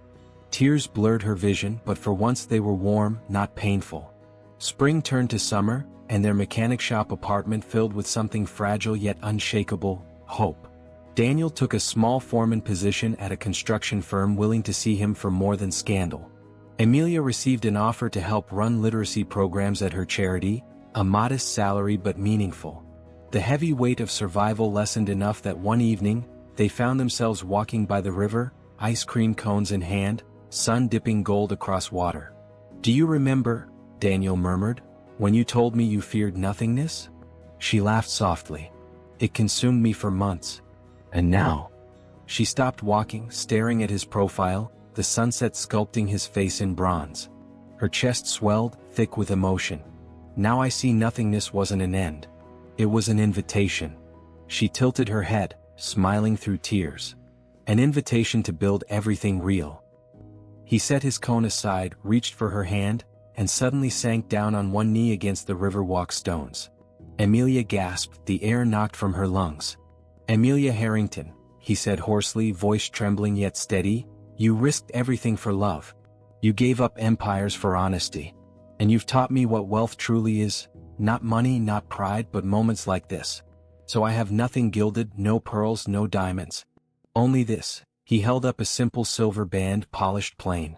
Tears blurred her vision, but for once they were warm, not painful. Spring turned to summer, and their mechanic shop apartment filled with something fragile yet unshakable, hope. Daniel took a small foreman position at a construction firm willing to see him for more than scandal. Amelia received an offer to help run literacy programs at her charity, a modest salary but meaningful. The heavy weight of survival lessened enough that one evening, they found themselves walking by the river, ice cream cones in hand, sun dipping gold across water. "Do you remember," Daniel murmured, "when you told me you feared nothingness?" She laughed softly. "It consumed me for months. And now..." She stopped walking, staring at his profile, the sunset sculpting his face in bronze. Her chest swelled, thick with emotion. "Now I see nothingness wasn't an end. It was an invitation." She tilted her head, smiling through tears. An invitation to build everything real. He set his cone aside, reached for her hand, and suddenly sank down on one knee against the riverwalk stones. Amelia gasped, the air knocked from her lungs. "Amelia Harrington," he said hoarsely, voice trembling yet steady, "you risked everything for love. You gave up empires for honesty. And you've taught me what wealth truly is, not money, not pride, but moments like this. So I have nothing gilded, no pearls, no diamonds. Only this," He held up a simple silver band, polished plain.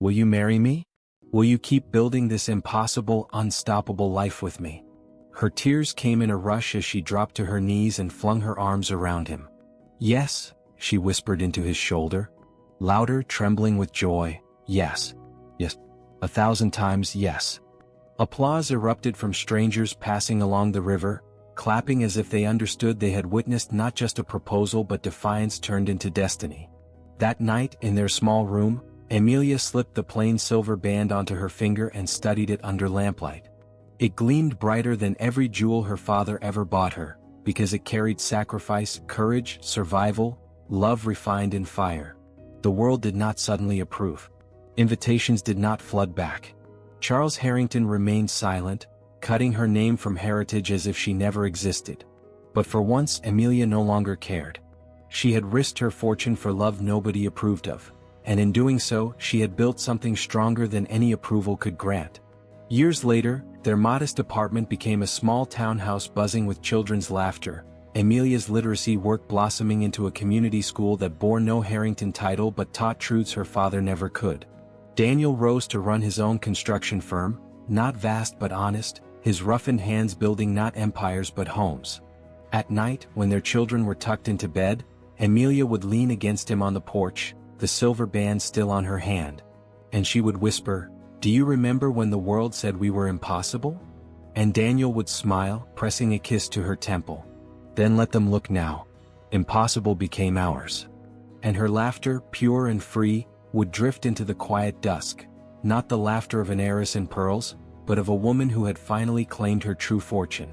"Will you marry me? Will you keep building this impossible, unstoppable life with me?" Her tears came in a rush as she dropped to her knees and flung her arms around him. "Yes," she whispered into his shoulder. Louder, trembling with joy. "Yes. Yes. 1,000 times yes." Applause erupted from strangers passing along the river, clapping as if they understood they had witnessed not just a proposal but defiance turned into destiny. That night, in their small room, Amelia slipped the plain silver band onto her finger and studied it under lamplight. It gleamed brighter than every jewel her father ever bought her, because it carried sacrifice, courage, survival, love refined in fire. The world did not suddenly approve. Invitations did not flood back. Charles Harrington remained silent, cutting her name from heritage as if she never existed. But for once Amelia no longer cared. She had risked her fortune for love nobody approved of, and in doing so she had built something stronger than any approval could grant. Years later, their modest apartment became a small townhouse buzzing with children's laughter, Amelia's literacy work blossoming into a community school that bore no Harrington title but taught truths her father never could. Daniel rose to run his own construction firm, not vast but honest, his roughened hands building not empires but homes. At night, when their children were tucked into bed, Amelia would lean against him on the porch, the silver band still on her hand. And she would whisper, "Do you remember when the world said we were impossible?" And Daniel would smile, pressing a kiss to her temple. "Then let them look now. Impossible became ours." And her laughter, pure and free, would drift into the quiet dusk, not the laughter of an heiress in pearls, but of a woman who had finally claimed her true fortune.